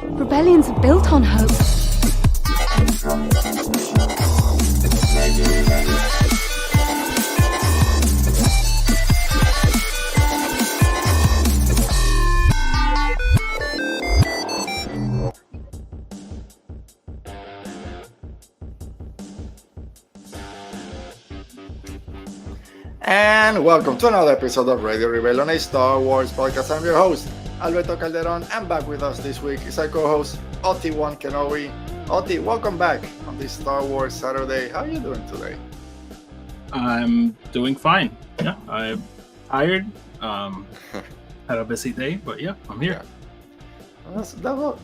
Rebellions are built on hope. And welcome to another episode of Radio Rebellion, a Star Wars podcast. I'm your host, Alberto Calderon, and back with us this week is our co-host, Oti1 Kenobi. Oti, welcome back on this Star Wars Saturday. How are you doing today? I'm doing fine. Yeah, I'm tired. Had a busy day, but yeah, I'm here. Yeah.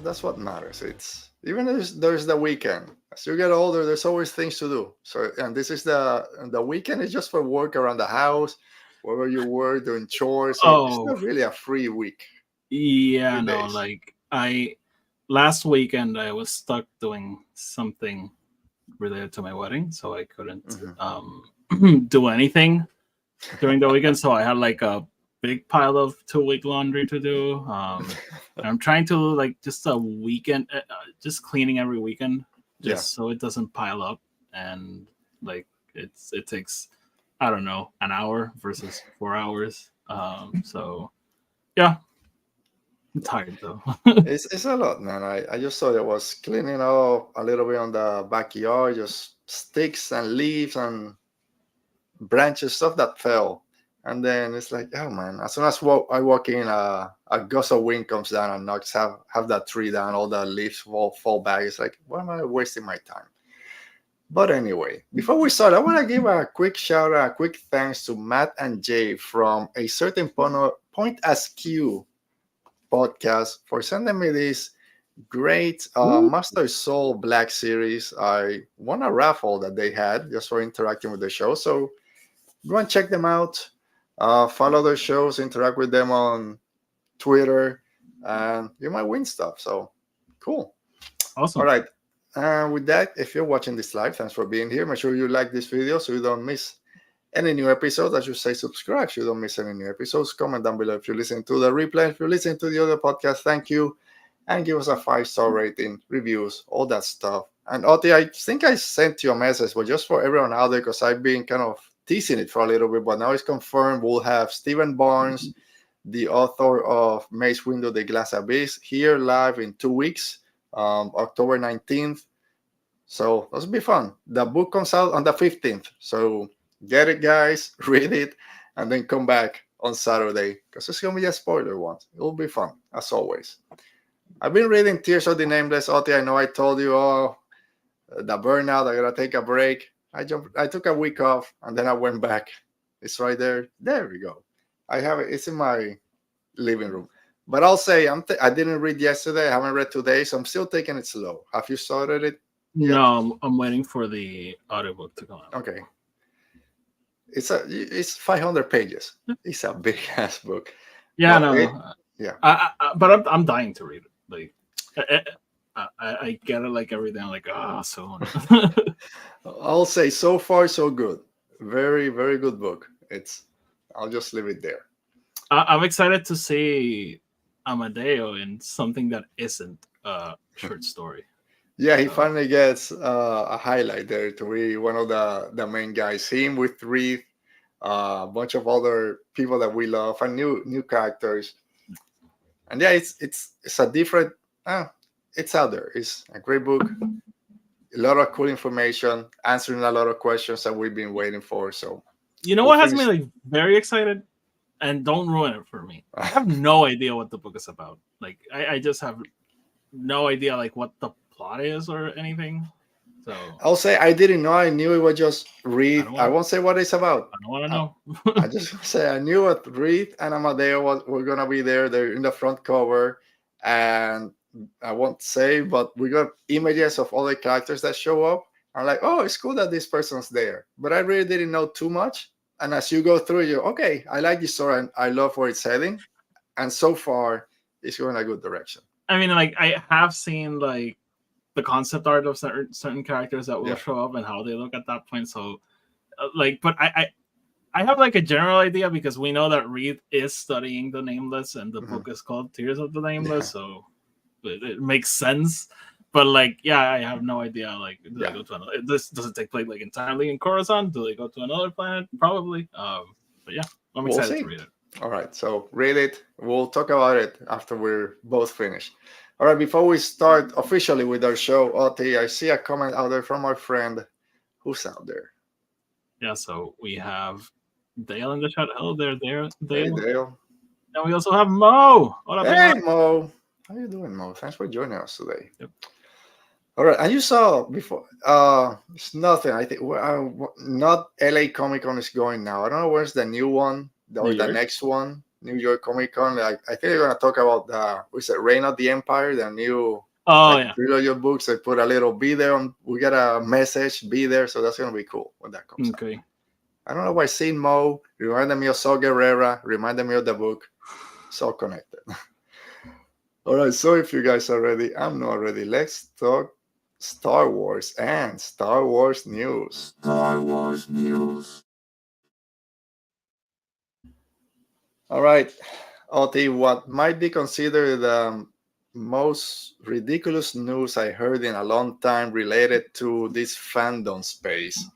That's what matters. It's even there's the weekend. As you get older, there's always things to do. So, and this is the weekend is just for work around the house, wherever you were doing chores. So it's not really a free week. Yeah, no, like last weekend I was stuck doing something related to my wedding, so I couldn't do anything during the weekend. So I had like a big pile of 2-week laundry to do. I'm trying to like just a weekend, just cleaning every weekend. Just so it doesn't pile up, and like it takes, I don't know, an hour versus 4 hours. So yeah, I'm tired though. It's a lot, man. I just thought it was cleaning up a little bit on the backyard, just sticks and leaves and branches, stuff that fell. And then it's like, oh man, as soon as I walk in, a gust of wind comes down and knocks have that tree down, all the leaves fall back. It's like, why am I wasting my time? But anyway, before we start, I want to give a quick shout out, a quick thanks to Matt and Jay from A Certain Point Askew podcast for sending me this great Master Soul Black series. I won a raffle that they had just for interacting with the show. So go and check them out. Follow their shows, interact with them on Twitter, and you might win stuff. So cool. Awesome. All right. With that, if you're watching this live, thanks for being here. Make sure you like this video so you don't miss any new episodes. I should say subscribe so you don't miss any new episodes. Comment down below if you're listening to the replay. If you're listening to the other podcast, thank you. And give us a 5-star rating, reviews, all that stuff. And Oti, I think I sent you a message, but just for everyone out there, because I've been kind of teasing it for a little bit, but now it's confirmed. We'll have Stephen Barnes, the author of Mace Windu, The Glass Abyss, here live in 2 weeks, October 19th. So that'll be fun. The book comes out on the 15th. So get it, guys, read it, and then come back on Saturday, because it's going to be a spoiler one. It'll be fun, as always. I've been reading Tears of the Nameless, Oti. I know I told you, the burnout, I got to take a break. I took a week off, and then I went back. It's right there. There we go. I have it. It's in my living room. But I'll say I didn't read yesterday. I haven't read today, so I'm still taking it slow. Have you started it yet? No, I'm waiting for the audiobook to come out. Okay. It's 500 pages. It's a big ass book. Yeah, but I'm dying to read it. Like, I get it like every day. I'm like, soon. I'll say so far so good. Very, very good book. I'll just leave it there. I'm excited to see Amadeo in something that isn't a short story. Yeah, he finally gets a highlight there to be one of the main guys. Him with Reed, a bunch of other people that we love, and new characters. And yeah, it's a different. It's out there. It's a great book. A lot of cool information, answering a lot of questions that we've been waiting for. So, you know what has me like very excited, and don't ruin it for me. I have no idea what the book is about. Like, I just have no idea like what the plot is or anything. So I'll say I didn't know. I knew it was just Reed. I won't say what it's about. I don't want to know. I just say I knew what Reed and Amadeo were gonna be there. They're in the front cover, and I won't say, but we got images of all the characters that show up. I'm like, oh, it's cool that this person's there. But I really didn't know too much. And as you go through, okay, I like this story and I love where it's heading. And so far, it's going in a good direction. I mean, like, I have seen like the concept art of certain characters that will show up and how they look at that point. So, but I have like a general idea because we know that Reed is studying the Nameless and the book is called Tears of the Nameless. So it makes sense. But like, yeah, I have no idea. Like, do they go to another? Does it take place like entirely in Coruscant? Do they go to another planet? Probably. But yeah, I'm excited to read it. All right, so read it. We'll talk about it after we're both finished. All right, before we start officially with our show, Oti, I see a comment out there from our friend. Who's out there? Yeah, so we have Dale in the chat. Hello there, Dale. Hey, Dale. And we also have Mo. What up, hey, Mo. How you doing, Mo? Thanks for joining us today. Yep. All right, and you saw before. It's nothing. I think not LA Comic Con is going now. I don't know where's the new one or the next one. New York Comic Con. I think they're gonna talk about the Reign of the Empire, the new trilogy of books. They put a little "be there" we got a message "be there," so that's gonna be cool when that comes. Okay. Out. I don't know why seeing Mo reminded me of Saw Gerrera, reminded me of the book. So connected. All right, so if you guys are ready, I'm not ready. Let's talk Star Wars and Star Wars news. Star Wars news. All right, Oti, what might be considered the most ridiculous news I heard in a long time related to this fandom space.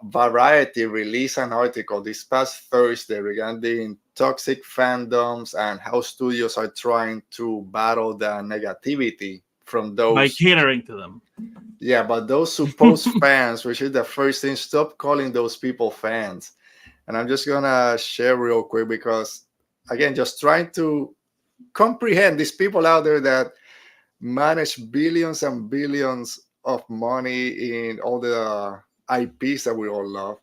Variety released an article this past Thursday regarding toxic fandoms and how studios are trying to battle the negativity from those by catering to them. Yeah, but those supposed fans, which is the first thing, stop calling those people fans. And I'm just gonna share real quick because, again, just trying to comprehend these people out there that manage billions and billions of money in all the IPs that we all love,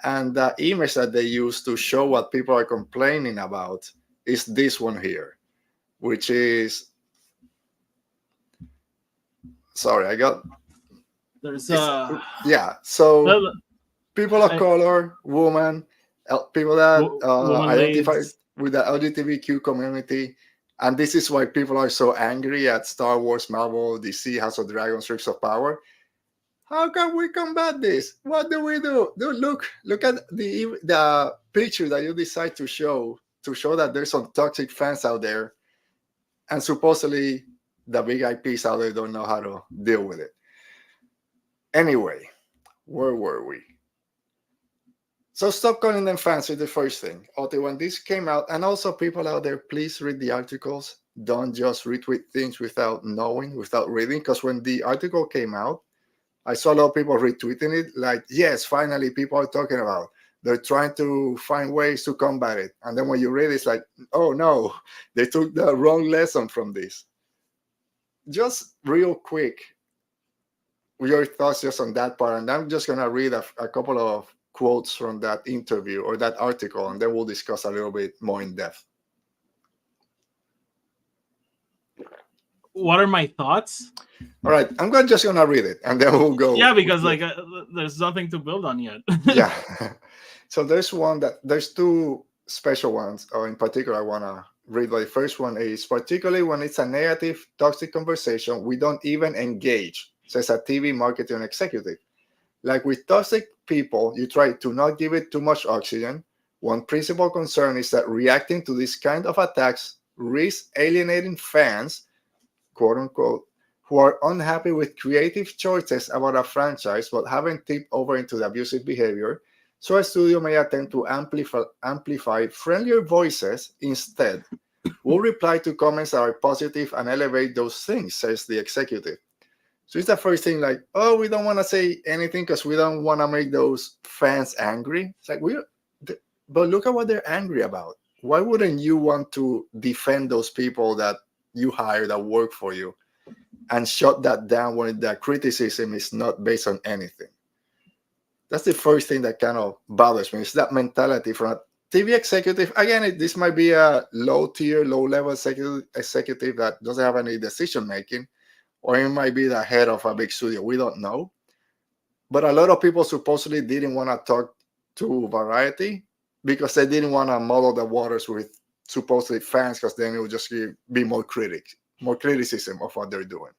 and the image that they use to show what people are complaining about is this one here, which is so people of color, women, people that identify with the LGBTQ community. And this is why people are so angry at Star Wars, Marvel, DC, House of Dragons, Rings of Power. How can we combat this? What do we do? Look at the picture that you decide to show that there's some toxic fans out there, and supposedly the big IPs out there don't know how to deal with it. Anyway, where were we? So stop calling them fans is the first thing. When this came out, and also people out there, please read the articles. Don't just retweet things without knowing, without reading, because when the article came out, I saw a lot of people retweeting it like, yes, finally people are talking about. They're trying to find ways to combat it. And then when you read it, it's like, oh no, they took the wrong lesson from this. Just real quick, your thoughts just on that part. And I'm just going to read a couple of quotes from that interview or that article, and then we'll discuss a little bit more in depth. What are my thoughts? All right, I'm just gonna read it, and then we'll go. Yeah, because there's nothing to build on yet. Yeah. So there's two special ones, or in particular, I wanna read. The first one is, particularly when it's a negative, toxic conversation, we don't even engage, says a TV marketing executive. Like with toxic people, you try to not give it too much oxygen. One principal concern is that reacting to this kind of attacks risks alienating fans, quote unquote, who are unhappy with creative choices about a franchise but haven't tipped over into the abusive behavior. So a studio may attempt to amplify friendlier voices instead. We'll reply to comments that are positive and elevate those things, says the executive. So it's the first thing, like, oh, we don't want to say anything because we don't want to make those fans angry. It's like, but look at what they're angry about. Why wouldn't you want to defend those people that you hire that work for you and shut that down when the criticism is not based on anything? That's the first thing that kind of bothers me. It's that mentality from a TV executive. Again, this might be a low-tier, low-level executive that doesn't have any decision-making, or it might be the head of a big studio. We don't know. But a lot of people supposedly didn't want to talk to Variety because they didn't want to muddle the waters with supposedly fans, because then it would just be more criticism of what they're doing.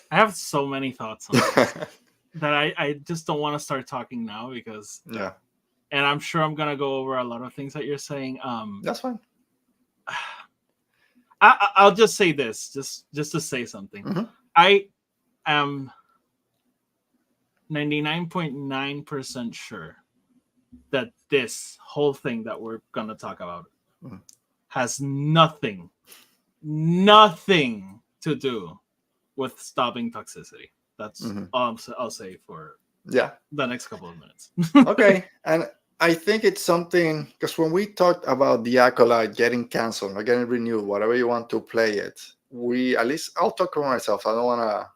I have so many thoughts on this that I just don't want to start talking now because and I'm sure I'm gonna go over a lot of things that you're saying. That's fine. I'll just say this, just to say something. Mhm. I am 99.9% sure that this whole thing that we're gonna talk about Mhm. has nothing to do with stopping toxicity. That's Mhm. all I'll say for Yeah. the next couple of minutes. Okay. And I think it's something because when we talked about the Acolyte getting canceled or getting renewed, whatever you want to play it, we at least I'll talk for myself. I don't want to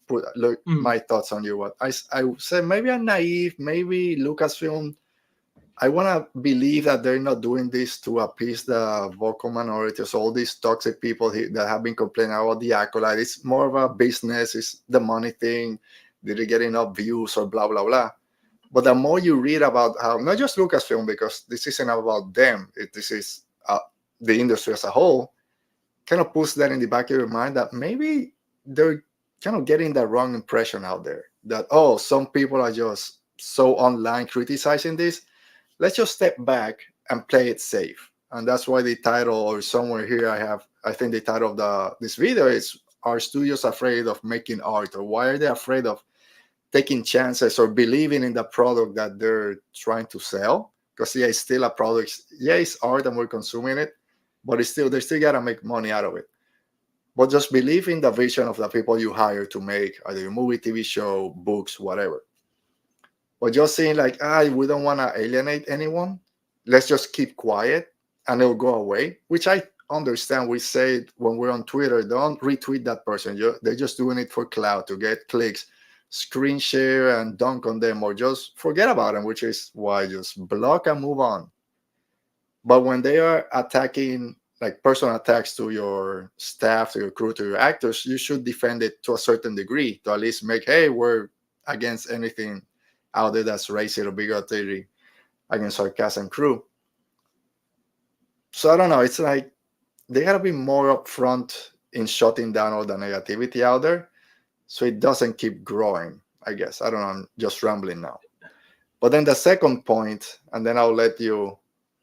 put look my thoughts on you. What I said, maybe I'm naive. Maybe Lucasfilm. I want to believe that they're not doing this to appease the vocal minorities, all these toxic people that have been complaining about the Acolyte. It's more of a business. It's the money thing. Did it get enough views or blah blah blah? But the more you read about how not just Lucasfilm, because this isn't about them, this is the industry as a whole, kind of puts that in the back of your mind that maybe they're kind of getting the wrong impression out there. That, oh, some people are just so online criticizing this. Let's just step back and play it safe. And that's why the title, or somewhere here I think the title of this video is, are studios afraid of making art? Or why are they afraid of taking chances or believing in the product that they're trying to sell? Because yeah, it's still a product. Yeah, it's art and we're consuming it, but it's still, they still gotta make money out of it. But just believe in the vision of the people you hire to make either a movie, TV show, books, whatever. But just saying like, we don't want to alienate anyone, let's just keep quiet and it'll go away, which I understand. We say when we're on Twitter, don't retweet that person. They're just doing it for clout, to get clicks, screen share and dunk on them, or just forget about them, which is why just block and move on. But when they are attacking, like personal attacks to your staff, to your crew, to your actors, you should defend it to a certain degree, to at least make, hey, we're against anything out there that's racist or bigotry against our cast and crew. So I don't know. It's like they gotta be more upfront in shutting down all the negativity out there, so it doesn't keep growing. I guess I don't know. I'm just rambling now. But then the second point, and then I'll let you.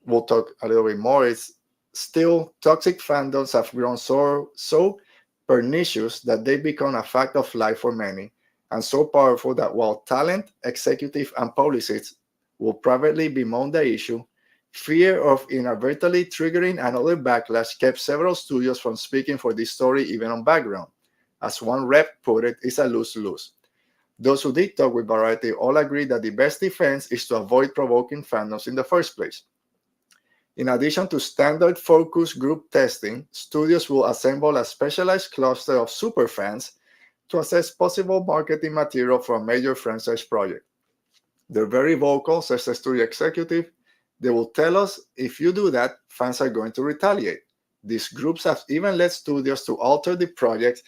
We'll talk a little bit more. Is still toxic fandoms have grown so pernicious that they become a fact of life for many, and so powerful that while talent, executive, and publicists will privately bemoan the issue, fear of inadvertently triggering another backlash kept several studios from speaking for this story even on background. As one rep put it, it's a lose-lose. Those who did talk with Variety all agreed that the best defense is to avoid provoking fandoms in the first place. In addition to standard focus group testing, studios will assemble a specialized cluster of superfans to assess possible marketing material for a major franchise project. They're very vocal, says the studio executive. They will tell us, if you do that, fans are going to retaliate. These groups have even led studios to alter the project.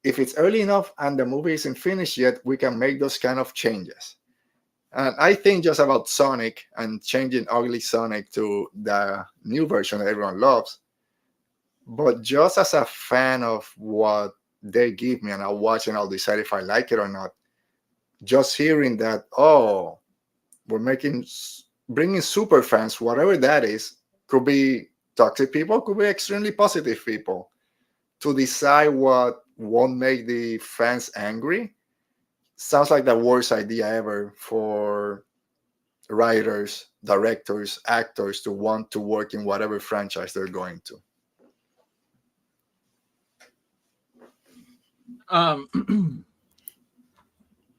If it's early enough and the movie isn't finished yet, we can make those kind of changes. And I think just about Sonic and changing ugly Sonic to the new version that everyone loves. But just as a fan of what they give me and I'll watch and I'll decide if I like it or not, just hearing that, oh, we're bringing super fans, whatever that is, could be toxic people, could be extremely positive people, to decide what won't make the fans angry, sounds like the worst idea ever for writers, directors, actors to want to work in whatever franchise they're going to.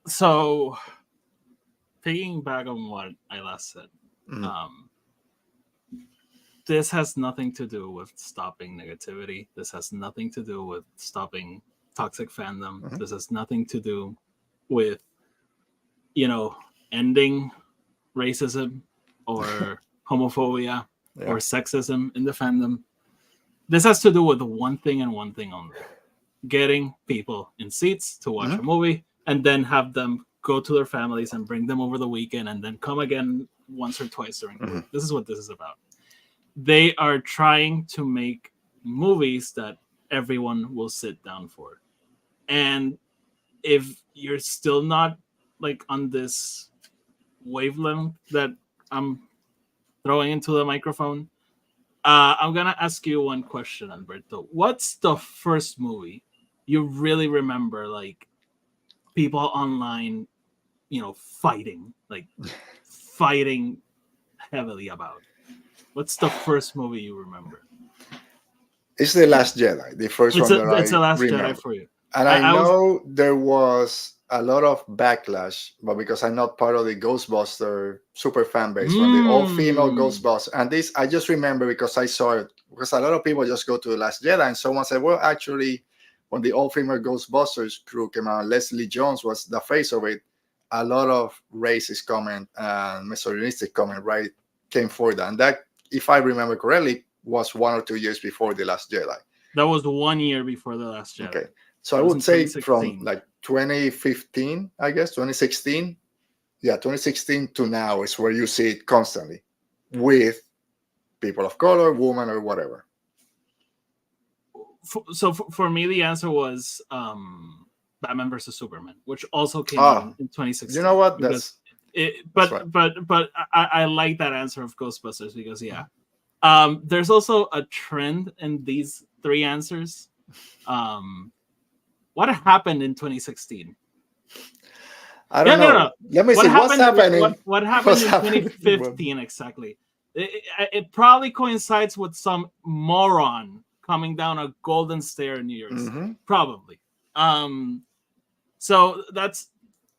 So piggying back on what I last said, this has nothing to do with stopping negativity. This has nothing to do with stopping toxic fandom. This has nothing to do with, ending racism or homophobia or sexism in the fandom. This has to do with one thing and one thing only: getting people in seats to watch a movie and then have them go to their families and bring them over the weekend and then come again once or twice during the week. This is what this is about. They are trying to make movies that everyone will sit down for. And if you're still not like on this wavelength that I'm throwing into the microphone, I'm gonna ask you one question, Alberto. What's the first movie you really remember, like people online, fighting heavily about? What's the first movie you remember? It's The Last Jedi, the first one that It's I the Last remember. Jedi for you. And I know there was a lot of backlash, but because I'm not part of the Ghostbuster super fan base from the all-female Ghostbusters, and this I just remember because I saw it, because a lot of people just go to The Last Jedi, and someone said, well, actually, when the all-female Ghostbusters crew came out, Leslie Jones was the face of it, a lot of racist comment and misogynistic comment came forward. And that, if I remember correctly, was 1 or 2 years before The Last Jedi. That was 1 year before The Last Jedi. Okay. So I would say from like 2015, I guess, 2016. Yeah, 2016 to now is where you see it constantly with people of color, women, or whatever. So for me, the answer was Batman versus Superman, which also came out in 2016. You know what? But I like that answer of Ghostbusters because, there's also a trend in these three answers. What happened in 2016 I don't know. No. Let me see what's happening. What happened in 2015 exactly? It probably coincides with some moron coming down a golden stair in New York City. Probably. So that's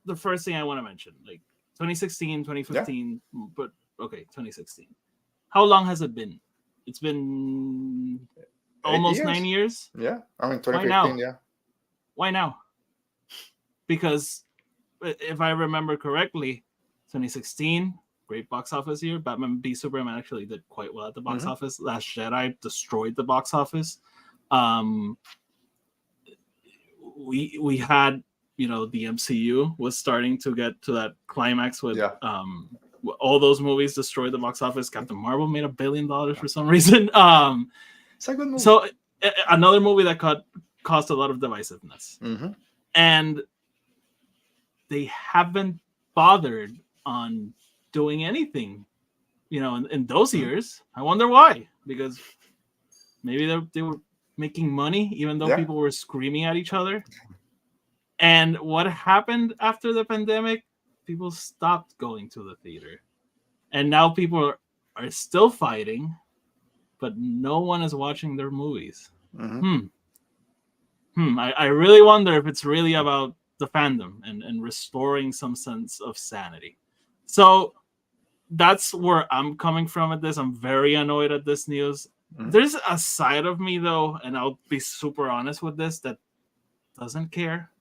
the first thing I want to mention. Like 2016, 2015, but okay, 2016. How long has it been? It's been almost 9 years. Yeah, I mean 2015. Why now? Because if I remember correctly, 2016, great box office year. Batman v Superman actually did quite well at the box office. Last Jedi destroyed the box office. We had, the MCU was starting to get to that climax with all those movies destroyed the box office. Captain Marvel made $1 billion for some reason. It's a good movie. So another movie that caused a lot of divisiveness. And they haven't bothered on doing anything, in those years. I wonder why. Because maybe they were making money, even though people were screaming at each other. And what happened after the pandemic? People stopped going to the theater. And now people are still fighting, but no one is watching their movies. I really wonder if it's really about the fandom and restoring some sense of sanity. So that's where I'm coming from at this. I'm very annoyed at this news. There's a side of me, though, and I'll be super honest with this, that doesn't care.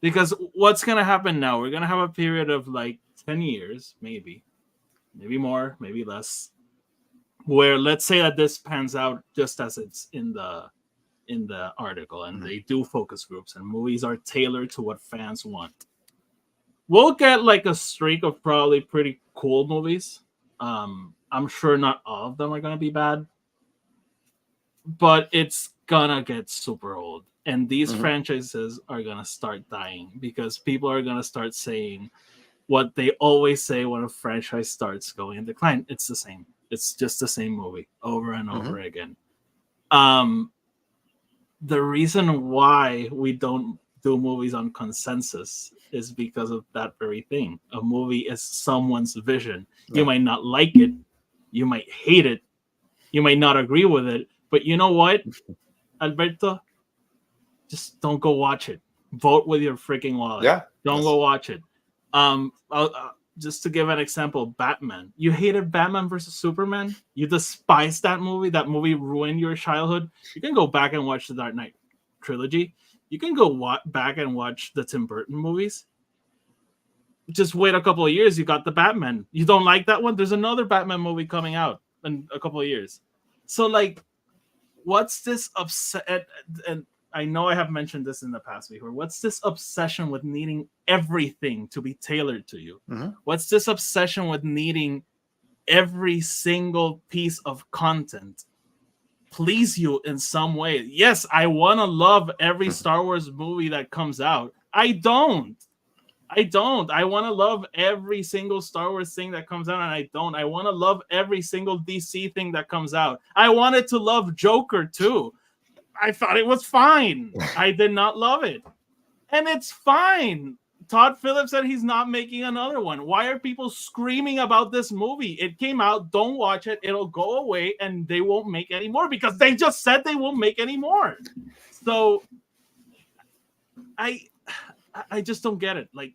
Because what's going to happen now? We're going to have a period of like 10 years, maybe more, maybe less, where let's say that this pans out just as it's in the article, and they do focus groups and movies are tailored to what fans want. We'll get like a streak of probably pretty cool movies. I'm sure not all of them are going to be bad, but it's gonna get super old. And these franchises are going to start dying because people are going to start saying what they always say when a franchise starts going in decline. It's the same. It's just the same movie over and over again. The reason why we don't do movies on consensus is because of that very thing. A movie is someone's vision. You might not like it. You might hate it. You might not agree with it. But you know what, Alberto? Just don't go watch it. Vote with your freaking wallet. Don't go watch it. Just to give an example, Batman. You hated Batman versus Superman. You despised that movie. That movie ruined your childhood. You can go back and watch the Dark Knight trilogy. You can go back and watch the Tim Burton movies. Just wait a couple of years. You got the Batman. You don't like that one? There's another Batman movie coming out in a couple of years. So, like, what's this upset? And I know I have mentioned this in the past before. What's this obsession with needing everything to be tailored to you? What's this obsession with needing every single piece of content please you in some way? Yes, I want to love every Star Wars movie that comes out. I don't. I don't. I want to love every single Star Wars thing that comes out, and I don't. I want to love every single DC thing that comes out. I wanted to love Joker too. I thought it was fine. I did not love it. And it's fine. Todd Phillips said he's not making another one. Why are people screaming about this movie? It came out. Don't watch it. It'll go away, and they won't make any more because they just said they won't make any more. So I just don't get it. Like,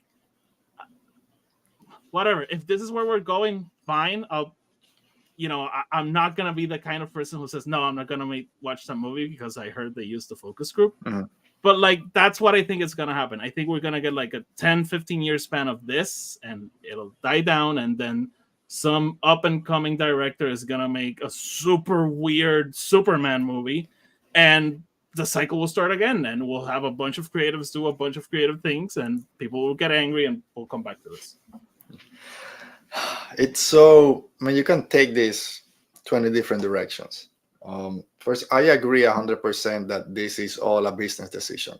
whatever. If this is where we're going, fine. I'm not gonna be the kind of person who says no. I'm not gonna watch that movie because I heard they used the focus group. Mm-hmm. But like, that's what I think is gonna happen. I think we're gonna get like a 10-15 year span of this, and it'll die down, and then some up and coming director is gonna make a super weird Superman movie, and the cycle will start again, and we'll have a bunch of creatives do a bunch of creative things, and people will get angry, and we'll come back to this. It's so, I mean, you can take this 20 different directions. First, I agree 100% that this is all a business decision.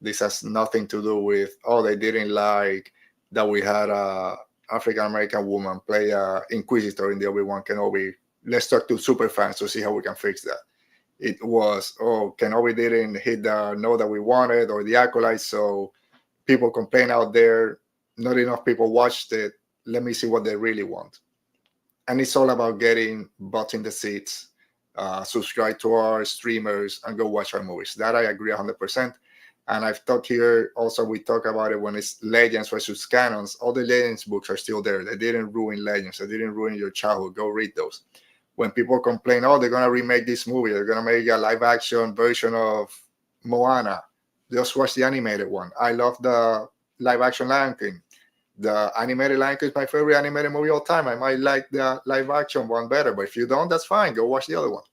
This has nothing to do with, they didn't like that we had a African-American woman play a Inquisitor in the Obi-Wan Kenobi. Let's talk to Superfans to see how we can fix that. It was, Kenobi didn't hit the note that we wanted, or the Acolyte, so people complain out there, not enough people watched it. Let me see what they really want. And it's all about getting butts in the seats, subscribe to our streamers, and go watch our movies. That I agree 100%. And I've talked here, also we talk about it when it's Legends versus Canons. All the Legends books are still there. They didn't ruin Legends. They didn't ruin your childhood. Go read those. When people complain, they're going to remake this movie. They're going to make a live action version of Moana. Just watch the animated one. I love the live action Lion King. The animated Lion King is my favorite animated movie all time. I might like the live action one better, but if you don't, that's fine. Go watch the other one.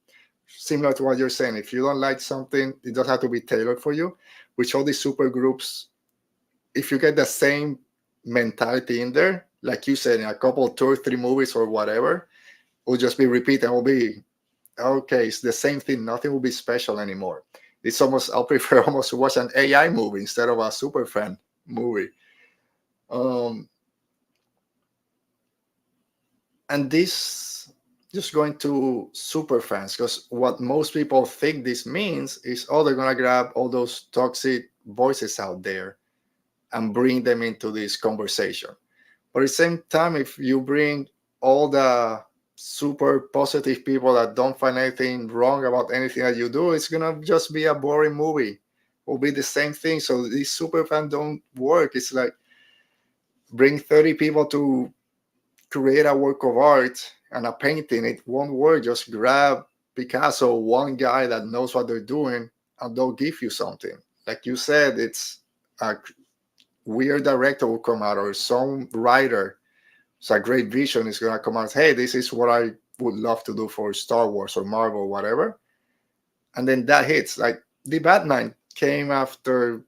Similar to what you're saying, if you don't like something, it doesn't have to be tailored for you. Which all these super groups, if you get the same mentality in there, like you said, in a couple, 2 or 3 movies or whatever, will just be repeated. It will be okay. It's the same thing. Nothing will be special anymore. It's almost, I'll prefer almost to watch an AI movie instead of a Superfan movie. And this, just going to Superfans, because what most people think this means is, they're gonna grab all those toxic voices out there and bring them into this conversation. But at the same time, if you bring all the super positive people that don't find anything wrong about anything that you do, it's gonna just be a boring movie. It will be the same thing. So these Superfans don't work. It's like, bring 30 people to create a work of art and a painting. It won't work. Just grab Picasso, one guy that knows what they're doing, and they'll give you something. Like you said, it's a weird director will come out, or some writer. It's a great vision is going to come out. Hey, this is what I would love to do for Star Wars or Marvel, whatever. And then that hits. Like the Batman came after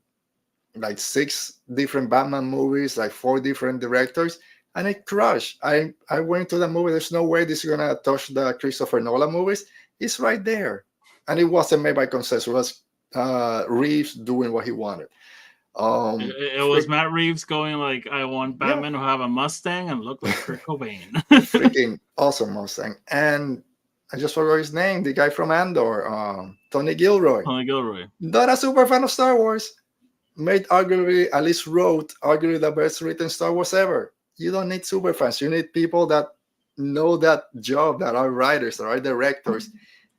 like 6 different Batman movies, like 4 different directors, and it crushed. I went to the movie. There's no way this is gonna touch the Christopher Nolan movies. It's right there, and it wasn't made by consensus. It was Reeves doing what he wanted. It was Matt Reeves going like, I want Batman to have a Mustang and look like Kurt Cobain. Freaking awesome Mustang. And I just forgot his name, the guy from Andor, Tony Gilroy. Not a super fan of Star Wars. Made arguably, at least wrote arguably the best written Star Wars ever. You don't need super fans. You need people that know that job, that are writers, that are directors.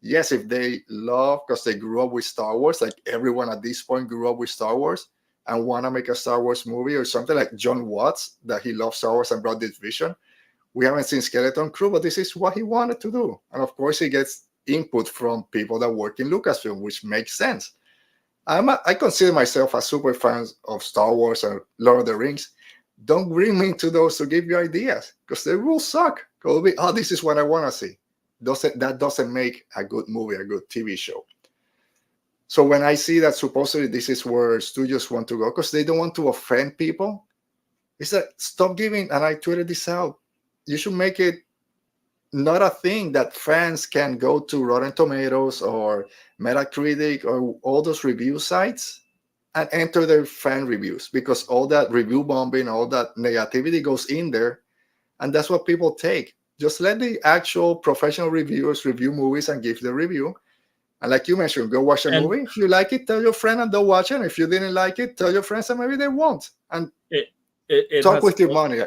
Yes, if they love, because they grew up with Star Wars, like everyone at this point grew up with Star Wars and want to make a Star Wars movie, or something like John Watts, that he loves Star Wars and brought this vision. We haven't seen Skeleton Crew, but this is what he wanted to do. And of course, he gets input from people that work in Lucasfilm, which makes sense. I consider myself a super fan of Star Wars and Lord of the Rings. Don't bring me into those to give you ideas, because they will suck. It'll be, this is what I want to see. That doesn't make a good movie, a good TV show. So when I see that supposedly this is where studios want to go, because they don't want to offend people, it's like, stop giving, and I tweeted this out, you should make it not a thing that fans can go to Rotten Tomatoes or Metacritic or all those review sites and enter their fan reviews, because all that review bombing, all that negativity goes in there, and that's what people take. Just let the actual professional reviewers review movies and give the review. And like you mentioned, go watch a movie. If you like it, tell your friend and they'll watch it. And if you didn't like it, tell your friends and maybe they won't. And talk with your money.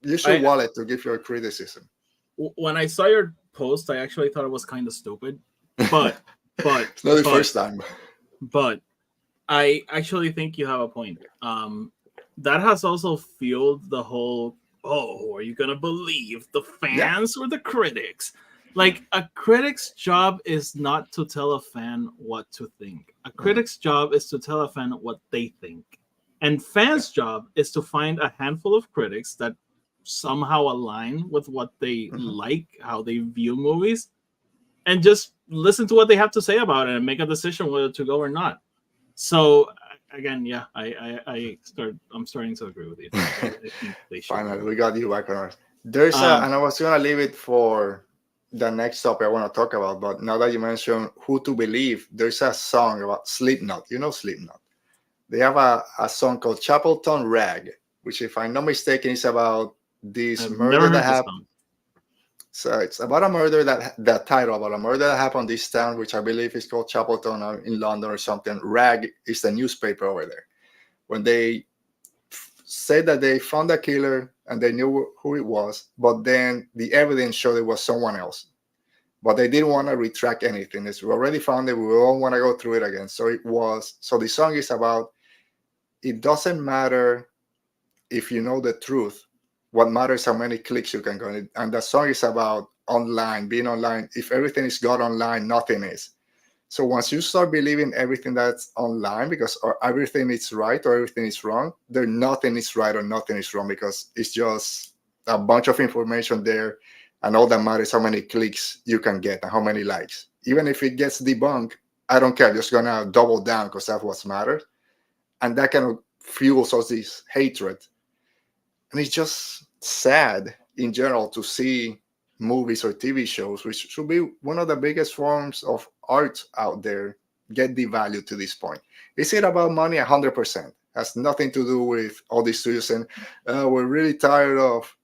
Use your wallet to give your criticism. When I saw your post, I actually thought it was kind of stupid. But it's not the first time. But I actually think you have a point. That has also fueled the whole, are you gonna believe the fans or the critics? Like, a critic's job is not to tell a fan what to think. A critic's job is to tell a fan what they think. And fans' job is to find a handful of critics that somehow align with what they like, how they view movies, and just listen to what they have to say about it and make a decision whether to go or not. So again, I'm starting to agree with you. I think they should. Finally, we got you back on us. There's and I was gonna leave it for the next topic I want to talk about, but now that you mentioned who to believe, there's a song about Slipknot. You know Slipknot. They have a song called Chapelton Rag, which, if I'm not mistaken, is about this murder that happened. So it's about a murder that title about a murder that happened in this town, which I believe is called Chapelton in London or something. Rag is the newspaper over there. When they said that they found a killer and they knew who it was, but then the evidence showed it was someone else. But they didn't want to retract anything. We already found it. We don't want to go through it again. So the song is about, it doesn't matter if you know the truth. What matters is how many clicks you can go. And the song is about being online. If everything is got online, nothing is. So once you start believing everything that's online, because everything is right or everything is wrong, nothing is right or nothing is wrong, because it's just a bunch of information there, and all that matters is how many clicks you can get and how many likes. Even if it gets debunked, I don't care. I'm just gonna double down because that's what matters, and that kind of fuels us this hatred. And it's just sad in general to see movies or TV shows, which should be one of the biggest forms of art out there, get devalued to this point. Is it about money? 100%. Has nothing to do with all these studios saying, we're really tired of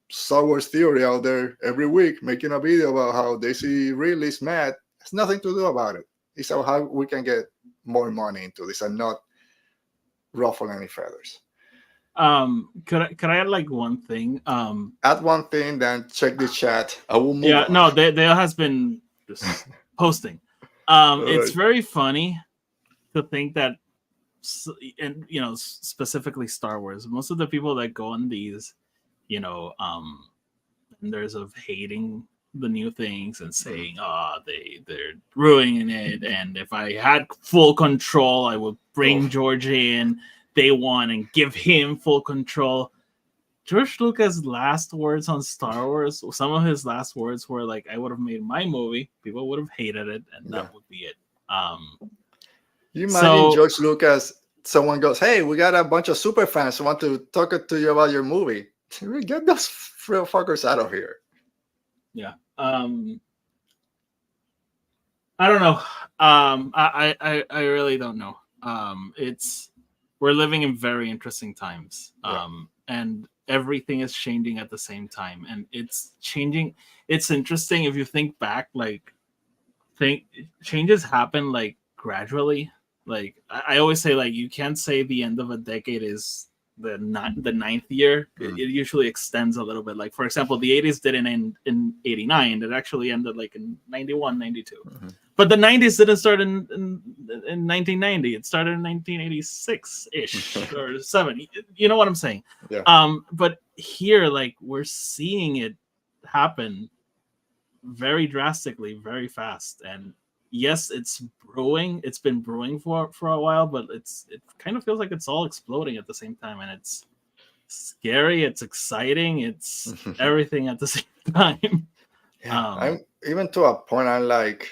Star Wars Theory out there every week making a video about how Daisy Ridley is mad. Has nothing to do about it. It's about how we can get more money into this and not ruffle any feathers. Could I add like one thing? Add one thing, then check the chat. I will move on. No, there has been just posting. It's very funny to think that, and specifically Star Wars, most of the people that go on these, there's of hating the new things and saying, they're ruining it, and if I had full control, I would bring George in day one and give him full control. George Lucas' last words on Star Wars, some of his last words were like, I would have made my movie, people would have hated it, and that would be it. You imagine George Lucas, someone goes, hey, we got a bunch of super fans who want to talk to you about your movie. Get those real fuckers out of here. Yeah. I don't know. I really don't know. We're living in very interesting times. And everything is changing at the same time, and it's changing. It's interesting if you think back, changes happen like gradually. Like I always say, like you can't say the end of a decade is the ninth year. It usually extends a little bit. Like for example, the 80s didn't end in 89. It actually ended like in 91, 92. But the 90s didn't start in 1990. It started in 1986-ish or 70. You know what I'm saying? Yeah. But here, like, we're seeing it happen very drastically, very fast. And yes, it's brewing. It's been brewing for a while, but it kind of feels like it's all exploding at the same time. And it's scary. It's exciting. It's everything at the same time. I'm even to a point. I'm like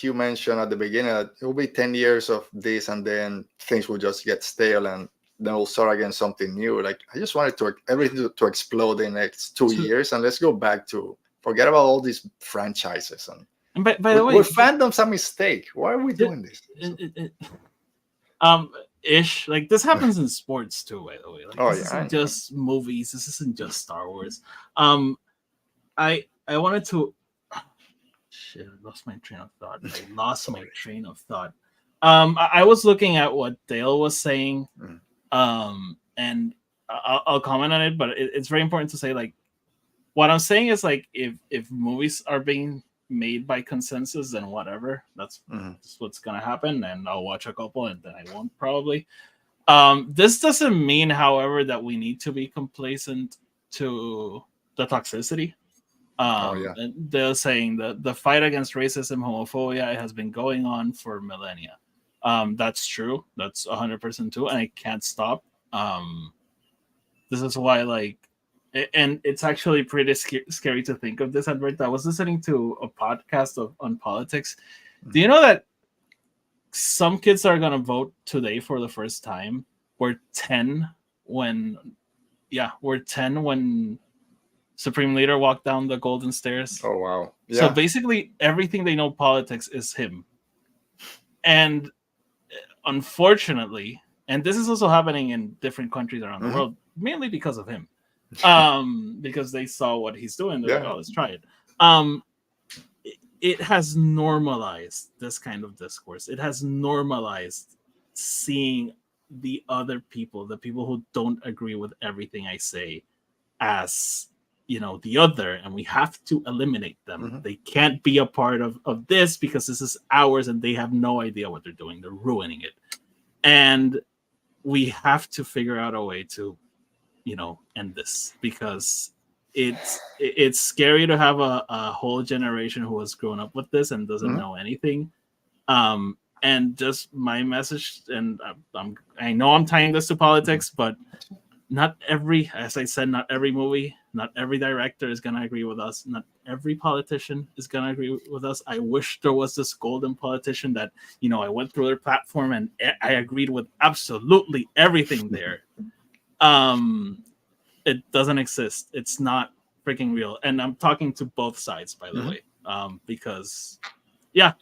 you mentioned at the beginning, that it will be 10 years of this, and then things will just get stale, and then we'll start again something new. Like I just wanted everything to explode in the next 2 years, and let's go back to forget about all these franchises. And by the way, were fandoms a mistake? Why are we doing this? Ish. Like this happens in sports too, by the way. Like Oh this yeah, I isn't know. just movies. This isn't just Star Wars. Um, I wanted to. Shit, I lost my train of thought. I lost my train of thought. I was looking at what Dale was saying, Mm. and I'll comment on it. But it's very important to say, like, what I'm saying is, like, if movies are being made by consensus, then whatever. That's what's gonna happen, and I'll watch a couple, and then I won't probably. This doesn't mean, however, that we need to be complacent to the toxicity. Oh yeah. And they're saying that the fight against racism, homophobia, it has been going on for millennia. That's true. That's 100% true, and it can't stop. This is why, like, and it's actually pretty scary to think of this, Edward. I was listening to a podcast on politics. Do you know that some kids are gonna vote today for the first time? We're 10 when Supreme Leader walked down the golden stairs. Oh wow. Yeah. So basically everything they know politics is him. And unfortunately, and this is also happening in different countries around the world, mainly because of him. Because they saw what he's doing. They're like, oh, let's try it. It has normalized this kind of discourse. It has normalized seeing the other people, the people who don't agree with everything I say, as, you know, the other, and we have to eliminate them. They can't be a part of this because this is ours, and they have no idea what they're doing. They're ruining it. And we have to figure out a way to, you know, end this, because it's scary to have a whole generation who has grown up with this and doesn't know anything. And just my message, and I know I'm tying this to politics, but not every, as I said, not every movie, not every director is going to agree with us. Not every politician is going to agree with us. I wish there was this golden politician that, you know, I went through their platform and I agreed with absolutely everything there. It doesn't exist. It's not freaking real. And I'm talking to both sides, by the way, because, yeah,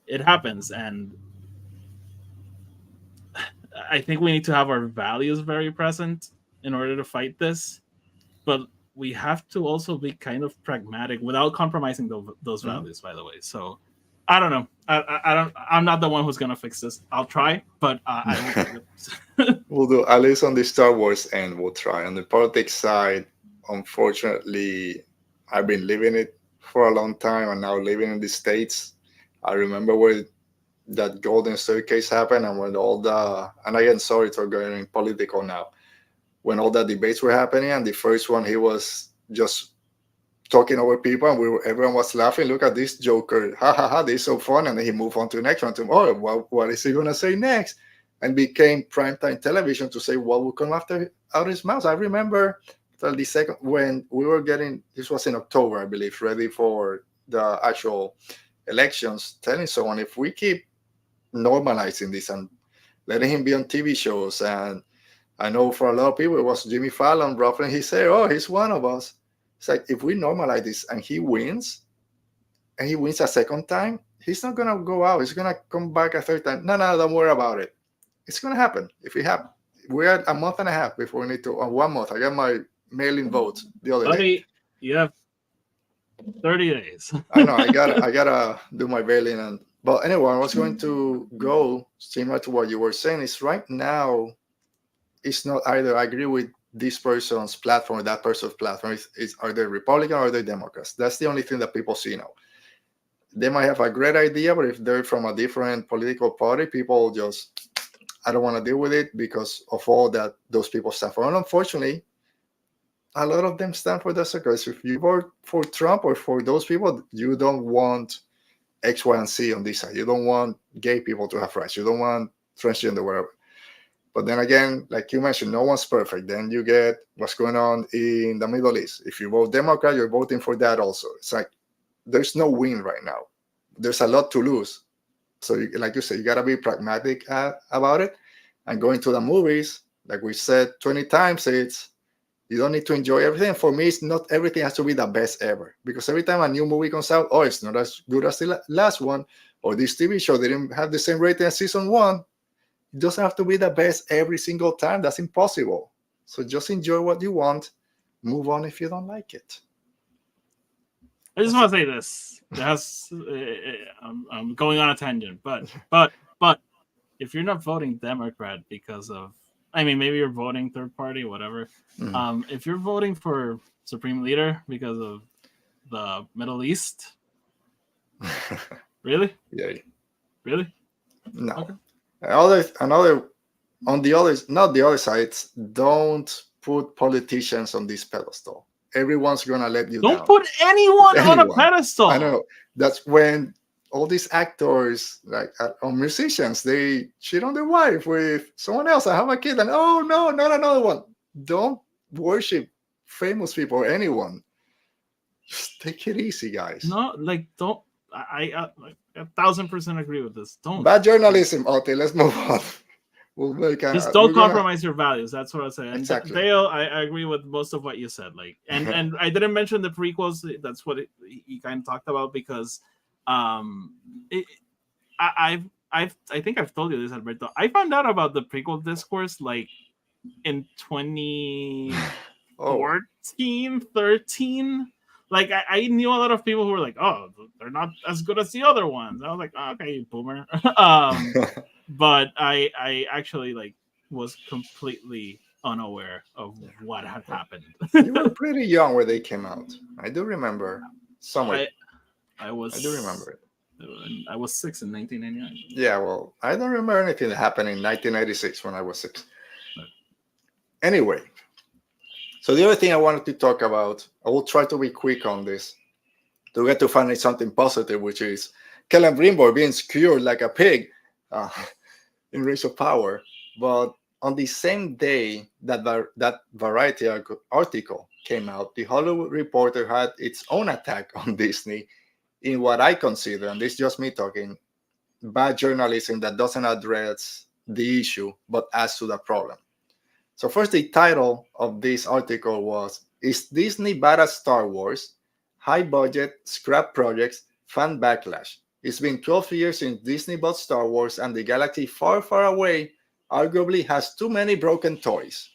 it happens. And I think we need to have our values very present in order to fight this. But we have to also be kind of pragmatic without compromising those values, by the way. So I don't know. I'm not the one who's going to fix this. I'll try, but I won't. We'll do, at least on the Star Wars end, we'll try. On the politics side, unfortunately, I've been living it for a long time and now living in the States. I remember where that golden staircase happened, and when all the, and again, sorry for going political now, when all the debates were happening, and the first one, he was just talking over people, and everyone was laughing. Look at this joker, ha ha ha! This is so fun. And then he moved on to the next one. What is he gonna say next? And became primetime television to say what would come after out his mouth. I remember the second, when we were getting, this was in October, I believe, ready for the actual elections, telling someone, if we keep normalizing this and letting him be on TV shows, and I know for a lot of people it was Jimmy Fallon roughly, he said, oh, he's one of us. It's like, if we normalize this and he wins a second time, he's not gonna go out, he's gonna come back a third time. No, don't worry about it, it's gonna happen. If it happens, we're at a month and a half before we need to, 1 month. I got my mail-in votes the other day. You have 30 days. I know, I gotta do my mail-in. But anyway, I was going to go similar to what you were saying. Is right now, it's not either I agree with this person's platform or that person's platform. It's are they Republican or are they Democrats? That's the only thing that people see now. They might have a great idea, but if they're from a different political party, people just, I don't want to deal with it because of all that those people stand for. And unfortunately, a lot of them stand for the suckers. If you vote for Trump or for those people, you don't want X, Y, and Z on this side. You don't want gay people to have rights. You don't want transgender, whatever. But then again, like you mentioned, no one's perfect. Then you get what's going on in the Middle East. If you vote Democrat, you're voting for that also. It's like there's no win right now. There's a lot to lose. So, like you said, you got to be pragmatic about it. And going to the movies, like we said 20 times, it's you don't need to enjoy everything. For me, it's not everything has to be the best ever. Because every time a new movie comes out, it's not as good as the last one. Or this TV show didn't have the same rating as season 1. It doesn't have to be the best every single time. That's impossible. So just enjoy what you want. Move on if you don't like it. I just want to say this. I'm going on a tangent, but if you're not voting Democrat because of, I mean, maybe you're voting third party, whatever. If you're voting for Supreme Leader because of the Middle East, really? Yeah. Really? No. Okay. Another on the other, not the other side. Don't put politicians on this pedestal. Everyone's gonna let you down. Don't put anyone on a pedestal. I know. That's when all these actors, like or musicians, they cheat on their wife with someone else. I have a kid, and oh no, not another one. Don't worship famous people or anyone. Just take it easy, guys. No, like don't. I 1,000% agree with this. Don't. Bad journalism. Okay, let's move on. We'll make just don't compromise your values. That's what I say. And exactly. Dale, I agree with most of what you said. Like, and I didn't mention the prequels. That's what he kind of talked about because, I think I've told you this, Alberto. I found out about the prequel discourse like in 2014, 13. Like I knew a lot of people who were like, "Oh, they're not as good as the other ones." I was like, oh, "Okay, you boomer." But I actually like was completely unaware of what had happened. You were pretty young when they came out. I do remember somewhere. I do remember it. I was 6 in 1999. Yeah, well, I don't remember anything that happened in 1996 when I was 6. Anyway. So the other thing I wanted to talk about, I will try to be quick on this, to get to find something positive, which is Kellen Greenberg being skewered like a pig in Rings of Power. But on the same day that that Variety article came out, the Hollywood Reporter had its own attack on Disney in what I consider, and this is just me talking, bad journalism that doesn't address the issue, but adds to the problem. So first, the title of this article was, "Is Disney bad at Star Wars? High budget, scrap projects, fan backlash. It's been 12 years since Disney bought Star Wars and the galaxy far, far away arguably has too many broken toys."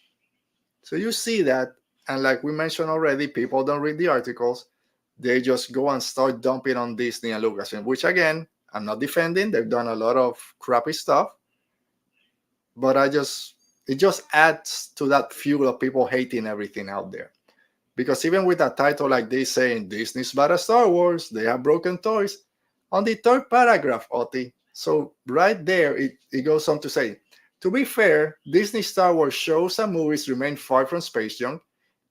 So you see that, and like we mentioned already, people don't read the articles. They just go and start dumping on Disney and Lucasfilm, which again, I'm not defending. They've done a lot of crappy stuff. But it just adds to that fuel of people hating everything out there. Because even with a title like this saying Disney's bad at Star Wars, they have broken toys, on the third paragraph, Oti, so right there, it goes on to say, to be fair, Disney Star Wars shows and movies remain far from space junk.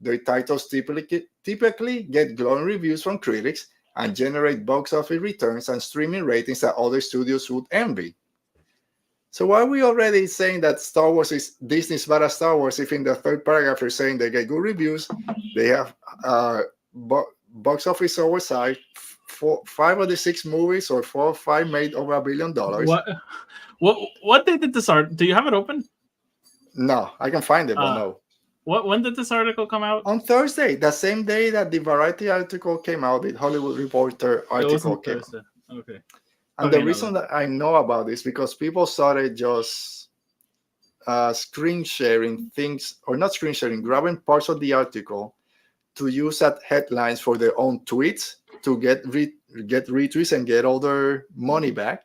Their titles typically get glowing reviews from critics and generate box office returns and streaming ratings that other studios would envy. So why are we already saying that Star Wars is Disney's bad at Star Wars if in the third paragraph you're saying they get good reviews, they have box office oversight, 5 of the 6 movies or 4 or 5 made over $1 billion. What day did this start? Do you have it open? No, I can find it, but no. When did this article come out? On Thursday, the same day that the Variety article came out, the Hollywood Reporter article came out. Okay. And the reason that I know about this because people started just screen sharing things, or not screen sharing, grabbing parts of the article to use as headlines for their own tweets to get retweets and get all their money back,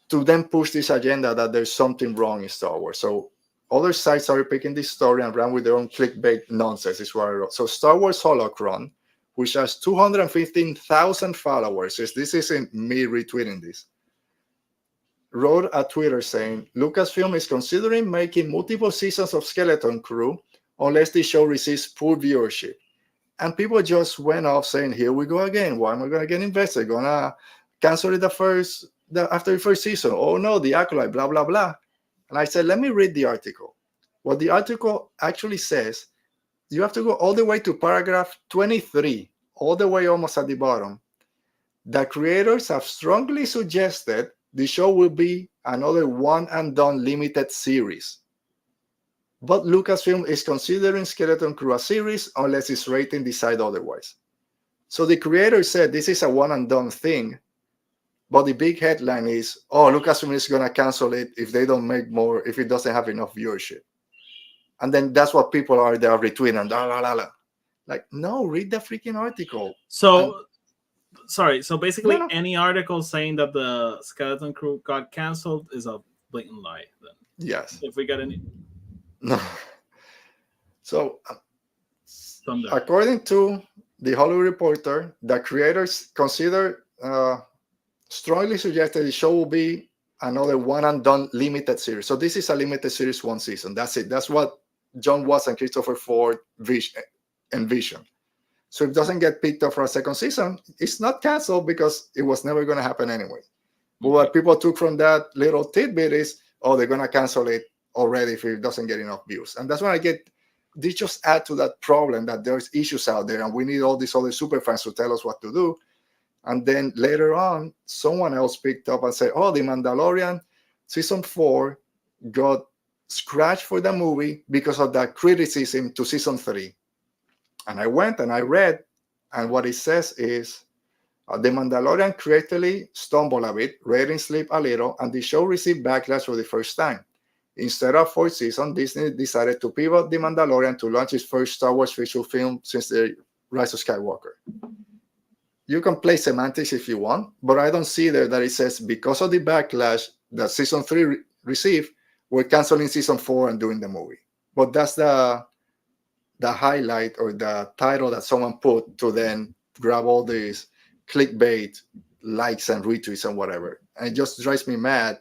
to then push this agenda that there's something wrong in Star Wars. So other sites started picking this story and ran with their own clickbait nonsense, is what I wrote. So Star Wars Holocron, which has 215,000 followers, this isn't me retweeting this, wrote a Twitter saying, Lucasfilm is considering making multiple seasons of Skeleton Crew unless the show receives poor viewership. And people just went off saying, here we go again. Why am I going to get invested? Going to cancel it after the first season. Oh no, the Acolyte, blah, blah, blah. And I said, let me read the article. What the article actually says, you have to go all the way to paragraph 23, all the way almost at the bottom. The creators have strongly suggested the show will be another one and done limited series. But Lucasfilm is considering Skeleton Crew a series unless its rating decide otherwise. So the creator said this is a one and done thing. But the big headline is, oh, Lucasfilm is going to cancel it if they don't make more, if it doesn't have enough viewership. And then that's what people are, they are retweeting and like, no, read the freaking article. So, sorry. So basically, No. any article saying that the Skeleton Crew got canceled is a blatant lie. Then, yes. If we get any, no. So, thunder. according to the Hollywood Reporter, the creators consider strongly suggested the show will be another one and done limited series. So this is a limited series, one season. That's it. That's what John Watts and Christopher Ford envisioned. So if it doesn't get picked up for a second season, it's not canceled because it was never going to happen anyway. But what people took from that little tidbit is, oh, they're going to cancel it already if it doesn't get enough views. And that's when they just add to that problem that there's issues out there and we need all these other superfans to tell us what to do. And then later on, someone else picked up and said, oh, The Mandalorian season 4 got scratched for the movie because of the criticism to season 3. And I went and I read, and what it says is, The Mandalorian creatively stumbled a bit, ratings slipped a little, and the show received backlash for the first time. Instead of 4th season, Disney decided to pivot The Mandalorian to launch its first Star Wars feature film since the Rise of Skywalker. You can play semantics if you want, but I don't see there that it says because of the backlash that season 3 received, we're canceling season 4 and doing the movie. But that's the highlight or the title that someone put to then grab all these clickbait likes and retweets and whatever. And it just drives me mad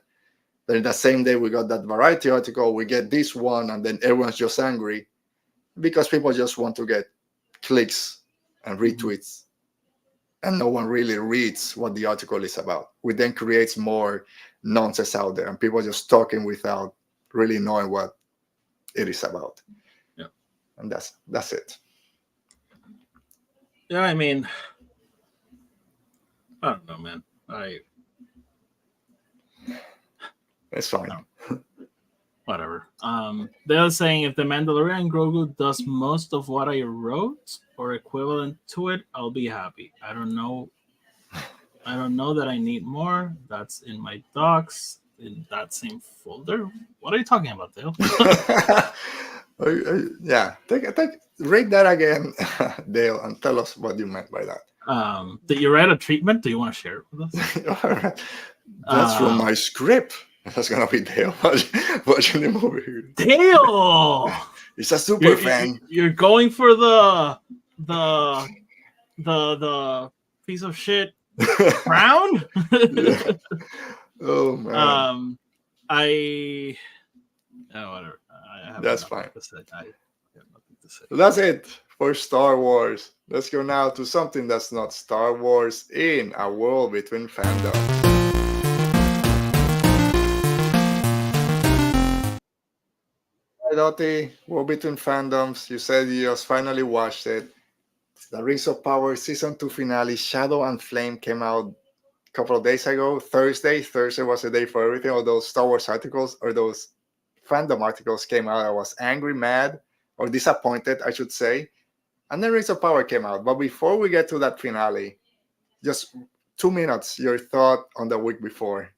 that in the same day we got that Variety article, we get this one, and then everyone's just angry because people just want to get clicks and retweets. And no one really reads what the article is about, which then creates more nonsense out there and people just talking without really knowing what it is about. Yeah. And that's it. Yeah, I mean, I don't know, man. It's fine. Whatever. They're saying if the Mandalorian Grogu does most of what I wrote or equivalent to it, I'll be happy. I don't know that I need more. That's in my docs in that same folder. What are you talking about, Dale? Yeah, read that again, Dale, and tell us what you meant by that. Did you write a treatment? Do you want to share it with us? That's from my script. That's gonna be Dale watching the movie. Dale, he's a super fan. You're going for the piece of shit crown. Yeah. Oh man. Whatever. That's fine. I have nothing to say. So that's it for Star Wars. Let's go now to something that's not Star Wars in a world between fandoms. Dottie, War Between Fandoms, you said you just finally watched it. The Rings of Power Season 2 finale, Shadow and Flame, came out a couple of days ago. Thursday was the day for everything. All those Star Wars articles or those fandom articles came out. I was angry, mad, or disappointed, I should say. And then Rings of Power came out. But before we get to that finale, just 2 minutes, your thought on the week before.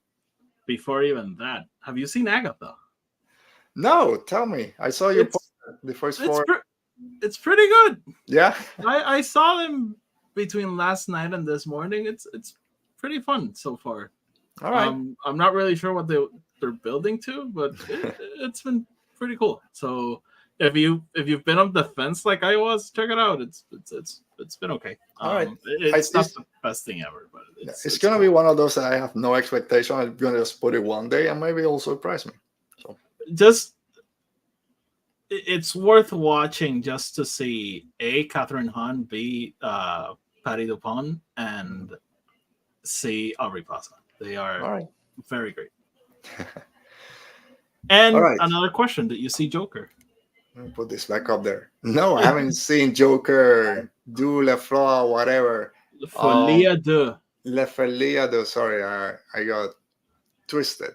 Before even that, have you seen Agatha? No, tell me. I saw you post the first 4. It's pretty good. Yeah. I saw them between last night and this morning. It's pretty fun so far. All right. I'm not really sure what they're building to, but it's been pretty cool. So if you've been on the fence like I was, check it out. It's been okay. All right. It's not the best thing ever, but it's gonna cool. Be one of those that I have no expectation. I'm gonna just put it one day and maybe it'll surprise me. So. Just it's worth watching just to see Catherine Hahn, B Patty Dupont, and C Aubrey Plaza. They are very great. And another question: did you see Joker? Let me put this back up there. No, I haven't seen Joker. Du Le Fleur, whatever. Folia de. Le Folia de. Sorry, I got twisted.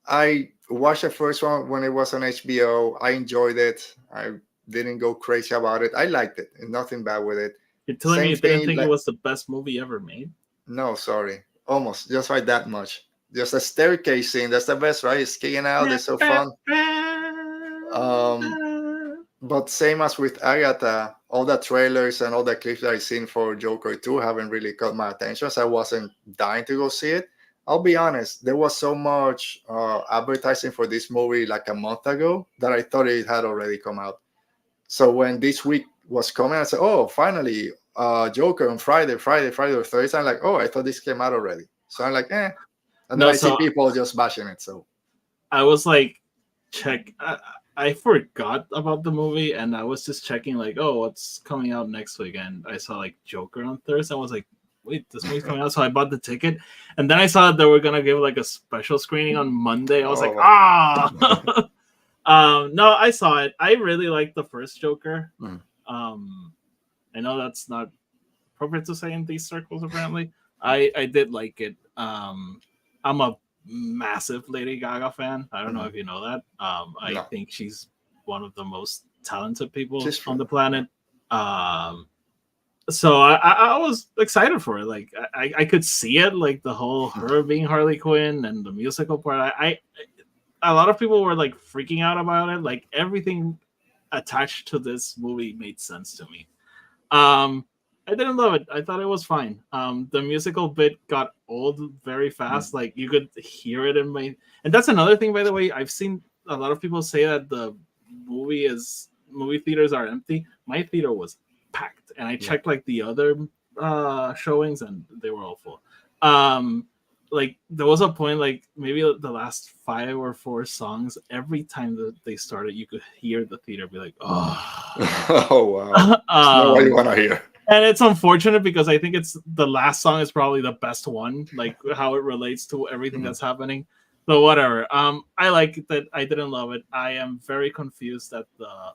I watched the first one when it was on HBO. I enjoyed it. I didn't go crazy about it. I liked it. Nothing bad with it. You're telling me you didn't think it was the best movie ever made? No, sorry. almost just by that much. Just a staircase scene. That's the best, right? Skiing out. It's so fun. But same as with Agatha, all the trailers and all the clips that I've seen for Joker 2 haven't really caught my attention, so I wasn't dying to go see it. I'll be honest, there was so much advertising for this movie like a month ago that I thought it had already come out. So when this week was coming, I said, oh, finally, Joker on Friday or Thursday. I'm like, oh, I thought this came out already. So I'm like, eh. And then I see people just bashing it. So I was like, I forgot about the movie, and I was just checking, like, oh, what's coming out next week? And I saw like Joker on Thursday. I was like, wait, this movie's coming out. So I bought the ticket, and then I saw that they were gonna give like a special screening on Monday. I was like, no, I saw it. I really liked the first Joker. I know that's not appropriate to say in these circles. Apparently, I did like it. I'm a massive Lady Gaga fan. I don't know if you know that. I think she's one of the most talented people on the planet. So I was excited for it. Like I could see it, like the whole her being Harley Quinn and the musical part. A lot of people were like freaking out about it. Like everything attached to this movie made sense to me. I didn't love it. I thought it was fine. The musical bit got old very fast. Like you could hear it in my. And that's another thing, by the way. I've seen a lot of people say that the movie theaters are empty. My theater was packed, and I checked like the other showings, and they were all full. Like there was a point, like maybe the last 5 or 4 songs, every time that they started, you could hear the theater be like, oh, oh wow, that's not what you want to hear. And it's unfortunate because I think it's the last song is probably the best one, like how it relates to everything that's happening. So whatever. I like that. I didn't love it. I am very confused at the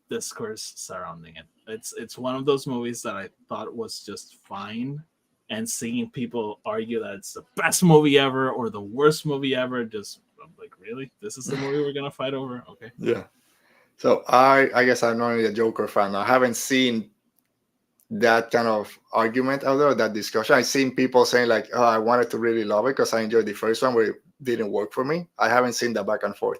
discourse surrounding it. It's one of those movies that I thought was just fine, and seeing people argue that it's the best movie ever or the worst movie ever, I'm like, really? This is the movie we're gonna fight over? Okay. Yeah. So I guess I'm not really a Joker fan. I haven't seen that kind of argument out there, that discussion. I've seen people saying like, oh, I wanted to really love it because I enjoyed the first one, but it didn't work for me. I haven't seen that back and forth.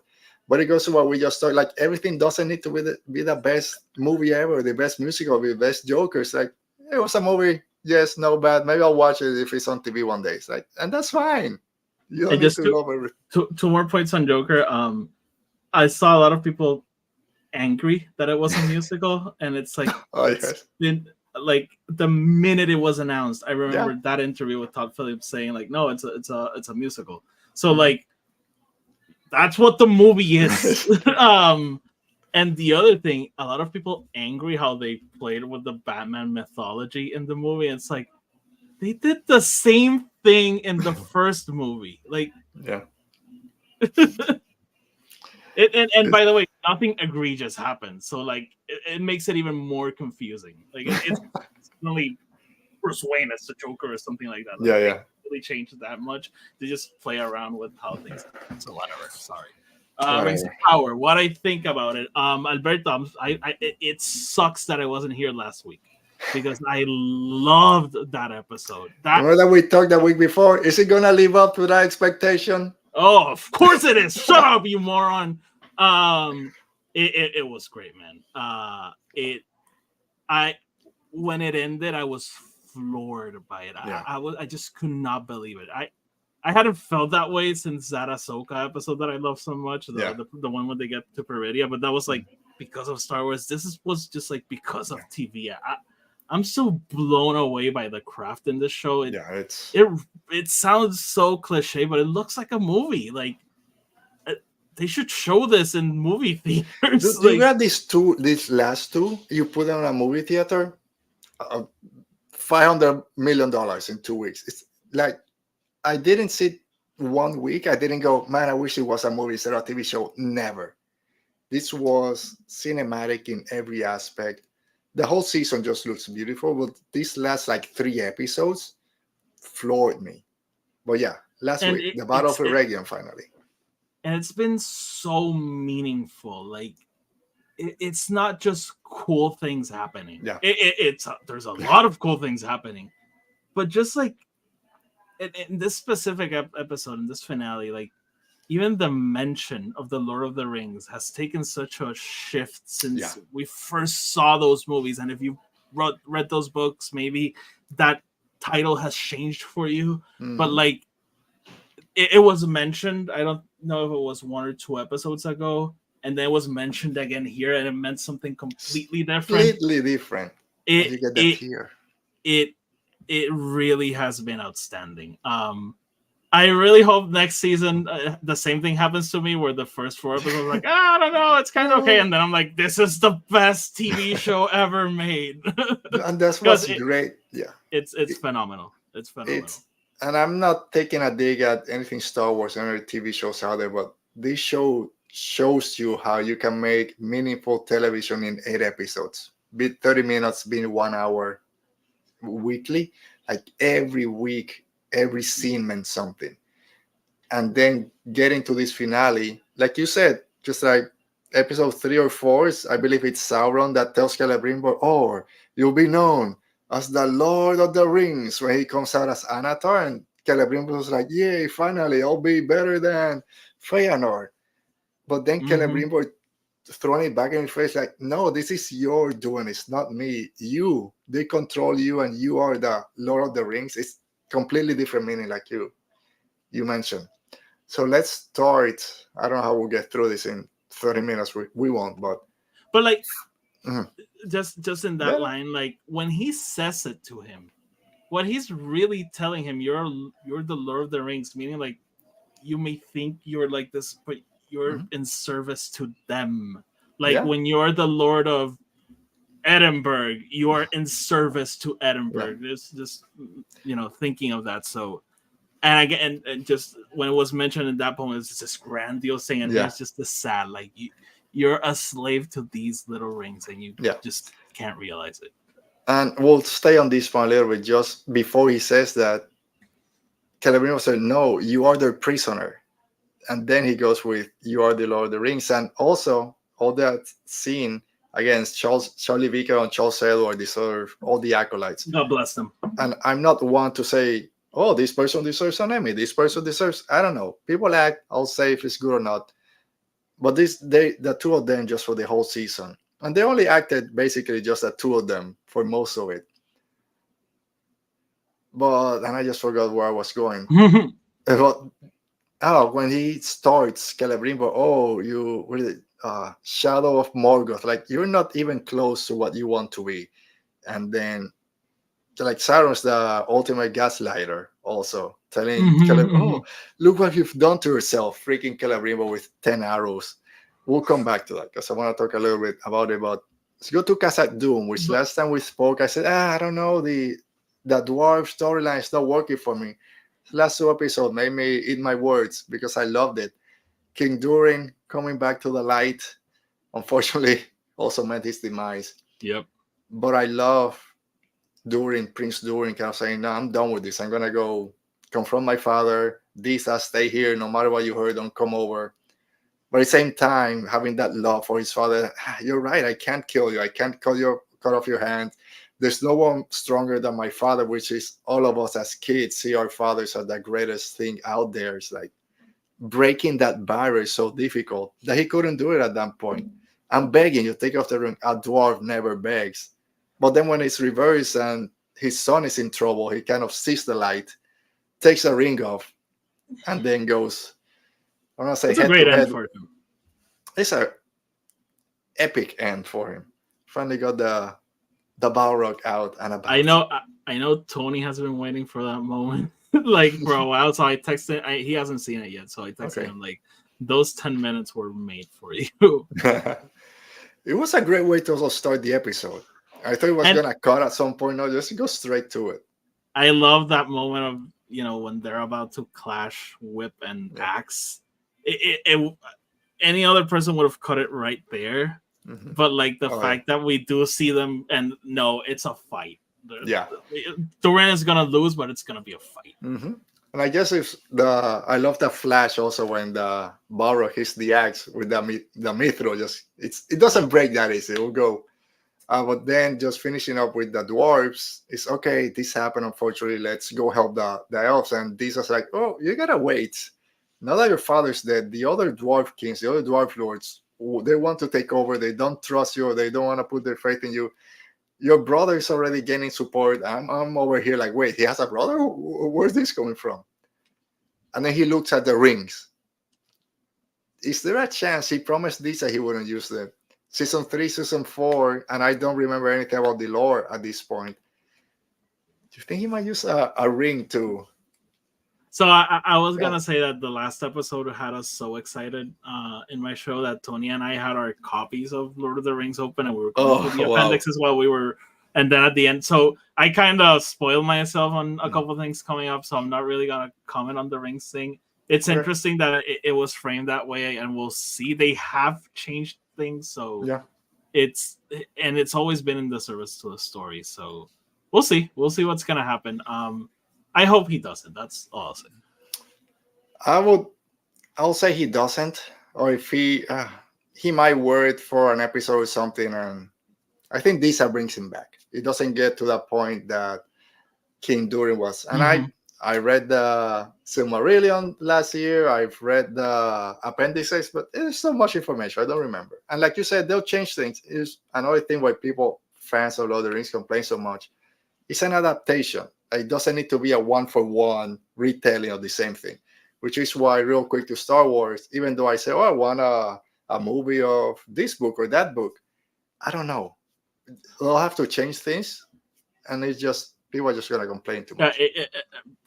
But it goes to what we just talked, like everything doesn't need to be the best movie ever, the best musical, the best Joker. It's like, it was a movie, yes, no bad. Maybe I'll watch it if it's on TV one day. It's like, and that's fine. You don't need to love everything. Two more points on Joker. I saw a lot of people angry that it was a musical, and it's like, like the minute it was announced, I remember that interview with Todd Phillips saying like, no, it's a musical. So like, that's what the movie is. And the other thing, a lot of people angry how they played with the Batman mythology in the movie. It's like they did the same thing in the first movie. Like, yeah. And by the way, nothing egregious happened, so like it makes it even more confusing. Like it's only Bruce Wayne as the Joker or something like that. Like, yeah. Really changed that much. They just play around with how things happen. So whatever. Sorry. Rings of Power. What I think about it, Alberto, it sucks that I wasn't here last week because I loved that episode. Remember that we talked the week before? Is it gonna live up to that expectation? Oh, of course it is. Shut up, you moron. It was great, man. When it ended, I was floored by it. Yeah. I just could not believe it. I hadn't felt that way since that Ahsoka episode that I love so much, the one when they get to Peridia, but that was like because of Star Wars. Was just like because of TV. I'm still blown away by the craft in this show. It sounds so cliche, but it looks like a movie. Like they should show this in movie theaters. You got these last two, you put them in a movie theater, $500 million in 2 weeks. It's like, I didn't sit 1 week. I didn't go, man, I wish it was a movie instead of a TV show. Never. This was cinematic in every aspect. The whole season just looks beautiful, but these last like 3 episodes floored me. But yeah, last week, the Battle of Eregion finally. And it's been so meaningful. Like, it's not just cool things happening. Yeah. There's a lot of cool things happening. But just like in this specific episode, in this finale, like even the mention of the Lord of the Rings has taken such a shift since we first saw those movies. And if you read those books, maybe that title has changed for you. But like it was mentioned. I don't know if it was 1 or 2 episodes ago, and then it was mentioned again here, and it meant something completely different. Completely different. You get that here. It really has been outstanding. I really hope next season the same thing happens to me, where the first 4 episodes are like, I don't know, it's kind of okay, and then I'm like, this is the best TV show ever made. And that's what's great. Yeah, it's phenomenal. It's phenomenal. And I'm not taking a dig at anything Star Wars or any TV shows out there, but this show shows you how you can make meaningful television in 8 episodes, be 30 minutes, being 1 hour weekly. Like every week, every scene meant something. And then getting to this finale, like you said, just like episode 3 or 4, I believe it's Sauron that tells Celebrimbor, "Oh, you'll be known as the Lord of the Rings," when he comes out as Anatar, and Celebrimbor was like, "Yay, finally, I'll be better than Feanor." But then Celebrimbor throwing it back in his face, like, "No, this is your doing. It's not me. You, they control you, and you are the Lord of the Rings." It's completely different meaning, like you mentioned. So let's start. I don't know how we'll get through this in 30 minutes. We won't, but like just in that line, like when he says it to him, what he's really telling him, you're the Lord of the Rings, meaning like you may think you're like this, but you're in service to them. Like when you're the Lord of Edinburgh, you are in service to Edinburgh. It's just thinking of that. So, and again, and just when it was mentioned in that point, it's just grandiose thing, and it's just the sad, like you're a slave to these little rings, and you just can't realize it. And we'll stay on this point a little bit. Just before he says that, Celebrimbor said, "No, you are their prisoner," and then he goes with, "You are the Lord of the Rings," and also all that scene against Charlie Vicker and Charles Edward deserve all the accolades. God bless them. And I'm not one to say, "Oh, this person deserves an Emmy. This person deserves," I don't know. People act, I'll say if it's good or not. But the 2 of them just for the whole season. And they only acted basically just the 2 of them for most of it. And I just forgot where I was going. When he starts Celebrimbor, you really Shadow of Morgoth, like you're not even close to what you want to be. And then like Sauron's the ultimate gaslighter, also telling Celebrimbor, look what you've done to yourself, freaking Celebrimbor with 10 arrows. We'll come back to that because I want to talk a little bit about it. But let's go to Khazad Dûm, which last time we spoke, I said, I don't know, the dwarf storyline is not working for me. Last 2 episodes made me eat my words because I loved it. King Durin coming back to the light, unfortunately, also meant his demise. Yep. But I love Prince Durin kind of saying, "No, I'm done with this. I'm going to go confront my father. Disa, stay here. No matter what you heard, don't come over." But at the same time, having that love for his father, "You're right. I can't kill you. I can't cut off your hand. There's no one stronger than my father," which is all of us as kids see our fathers as the greatest thing out there. It's like breaking that barrier is so difficult that he couldn't do it at that point. "I'm begging you, take off the ring." A dwarf never begs. But then when it's reversed and his son is in trouble, he kind of sees the light, takes the ring off, and then goes. I want to say it's a great end for him. It's an epic end for him. Finally got the Balrog out and about. I know Tony has been waiting for that moment like for a while. So I texted he hasn't seen it yet. So I texted him like, those 10 minutes were made for you. It was a great way to also start the episode. I thought it was gonna cut at some point. No, just go straight to it. I love that moment of when they're about to clash whip and axe. Any other person would have cut it right there. But like the fact that we do see them, and no, it's a fight. Durin is gonna lose, but it's gonna be a fight. And I guess I love the flash also when the Balrog hits the axe with the mithril. It doesn't break that easy. It will go But then just finishing up with the dwarves is okay. This happened, unfortunately. Let's go help the elves. And this was like, oh, you gotta wait. Now that your father's dead, the other dwarf kings, the other dwarf lords, they want to take over. They don't trust you. They don't want to put their faith in you. Your brother is already gaining support. I'm over here like, wait, he has a brother? Where's this coming from? And then he looks at the rings. Is there a chance he promised this that he wouldn't use them? Season 3, Season 4, and I don't remember anything about the lore at this point. Do you think he might use a ring too? So I was gonna say that the last episode had us so excited in my show that Tony and I had our copies of Lord of the Rings open and we were going through the appendixes while we were, and then at the end, so I kind of spoiled myself on a couple of things coming up, so I'm not really gonna comment on the rings thing. It's interesting that it was framed that way, and we'll see they have changed things, so yeah, it's always been in the service to the story, so we'll see what's gonna happen. I hope he doesn't. That's all I'll say. I'll say he doesn't, or if he might wear it for an episode or something, and I think Disa brings him back. It doesn't get to that point that King Durin was, and I read the Silmarillion last year. I've read the appendices, but there's so much information. I don't remember. And like you said, they'll change things. Is another thing why fans of Lord of the Rings complain so much. It's an adaptation. It doesn't need to be a one-for-one retelling of the same thing, which is why, real quick to Star Wars, even though I say, oh, I want a movie of this book or that book, I don't know. They'll have to change things, and it's just, people are just going to complain too much.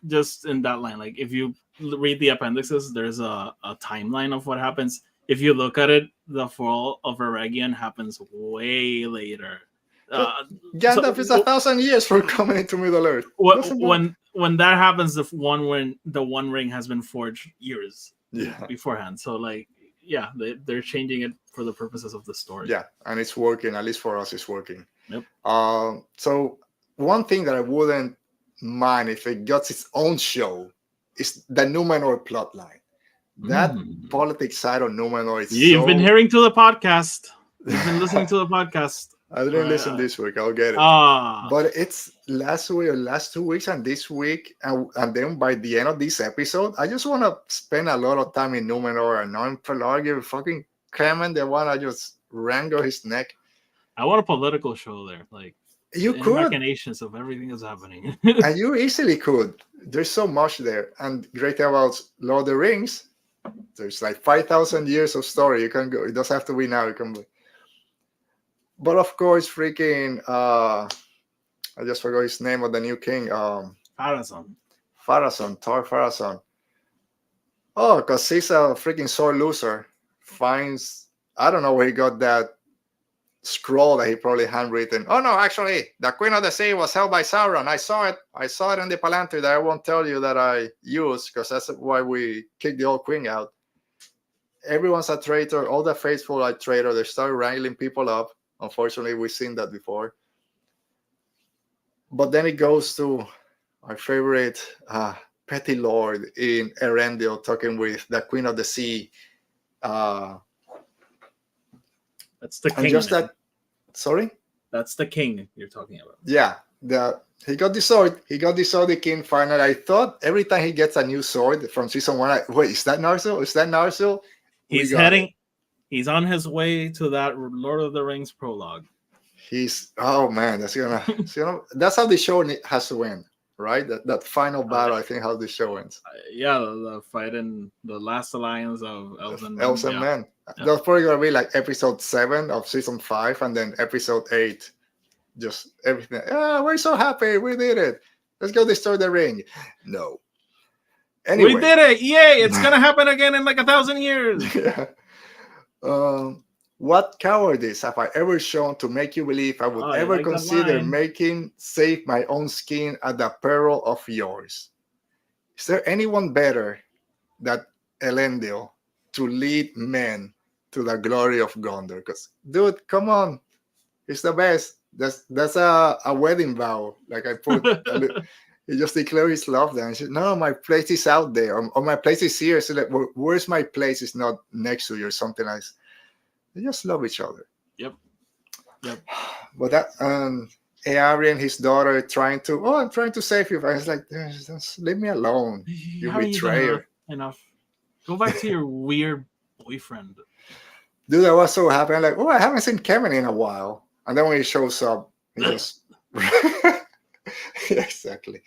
Just in that line, like if you read the appendices, there's a timeline of what happens. If you look at it, the fall of Eregion happens way later. Gandalf is 1,000 years from coming into Middle Earth. When that happens, the one ring has been forged years beforehand. So like, yeah, they're changing it for the purposes of the story. Yeah, and it's working. At least for us, it's working. Yep. So one thing that I wouldn't mind if it got its own show is the Numenor plotline. That politics side of Numenor is You've been hearing to the podcast. You've been listening to the podcast. I didn't listen this week. I'll get it. But it's last 2 weeks and this week. And then by the end of this episode, I just want to spend a lot of time in Numenor and not in Pelargir. Fucking Clement, they want to just wrangle his neck. I want a political show there. Like, you could. Machinations of everything that's happening. And you easily could. There's so much there. And great thing about Lord of the Rings, there's like 5,000 years of story. You can go. It doesn't have to be now. You can be. But of course, freaking, I just forgot his name of the new king. Pharazôn, Tor Pharazôn. Oh, because he's a freaking sore loser. Finds, I don't know where he got that scroll that he probably handwritten. Oh no, actually, the Queen of the Sea was held by Sauron. I saw it in the Palantir that I won't tell you that I used, because that's why we kicked the old queen out. Everyone's a traitor. All the faithful are traitor. They start wrangling people up. Unfortunately, we've seen that before. But then it goes to our favorite petty lord in Erendil talking with the Queen of the Sea. That's the king. Just that, sorry? That's the king you're talking about. Yeah. He got the sword. The king finally. I thought every time he gets a new sword from season 1, wait, is that Narsil? He's on his way to that Lord of the Rings prologue. Oh man, that's how the show has to end, right? That final battle, I think, how the show ends. The fight in the last alliance of elves and men. Yeah. That's probably gonna be like episode 7 of season 5, and then episode 8, just everything. We're so happy, we did it. Let's go destroy the ring. No. Anyway, we did it! Yay! It's gonna happen again in like 1,000 years. Yeah. What cowardice have I ever shown to make you believe I would ever consider save my own skin at the peril of yours? Is there anyone better than Elendil to lead men to the glory of Gondor? Because, dude, come on, he's the best. That's a wedding vow. Like I put, he just declared his love there. And said, "No, my place is out there, or my place is here." So like, where's my place? Is not next to you or something else. They just love each other. Yep. Yep. But that Ari and his daughter trying to, I'm trying to save you. I was like, just leave me alone, you How are you done betrayer. Go back to your weird boyfriend. Dude, I was so happy. I'm like, I haven't seen Kevin in a while. And then when he shows up, he just exactly.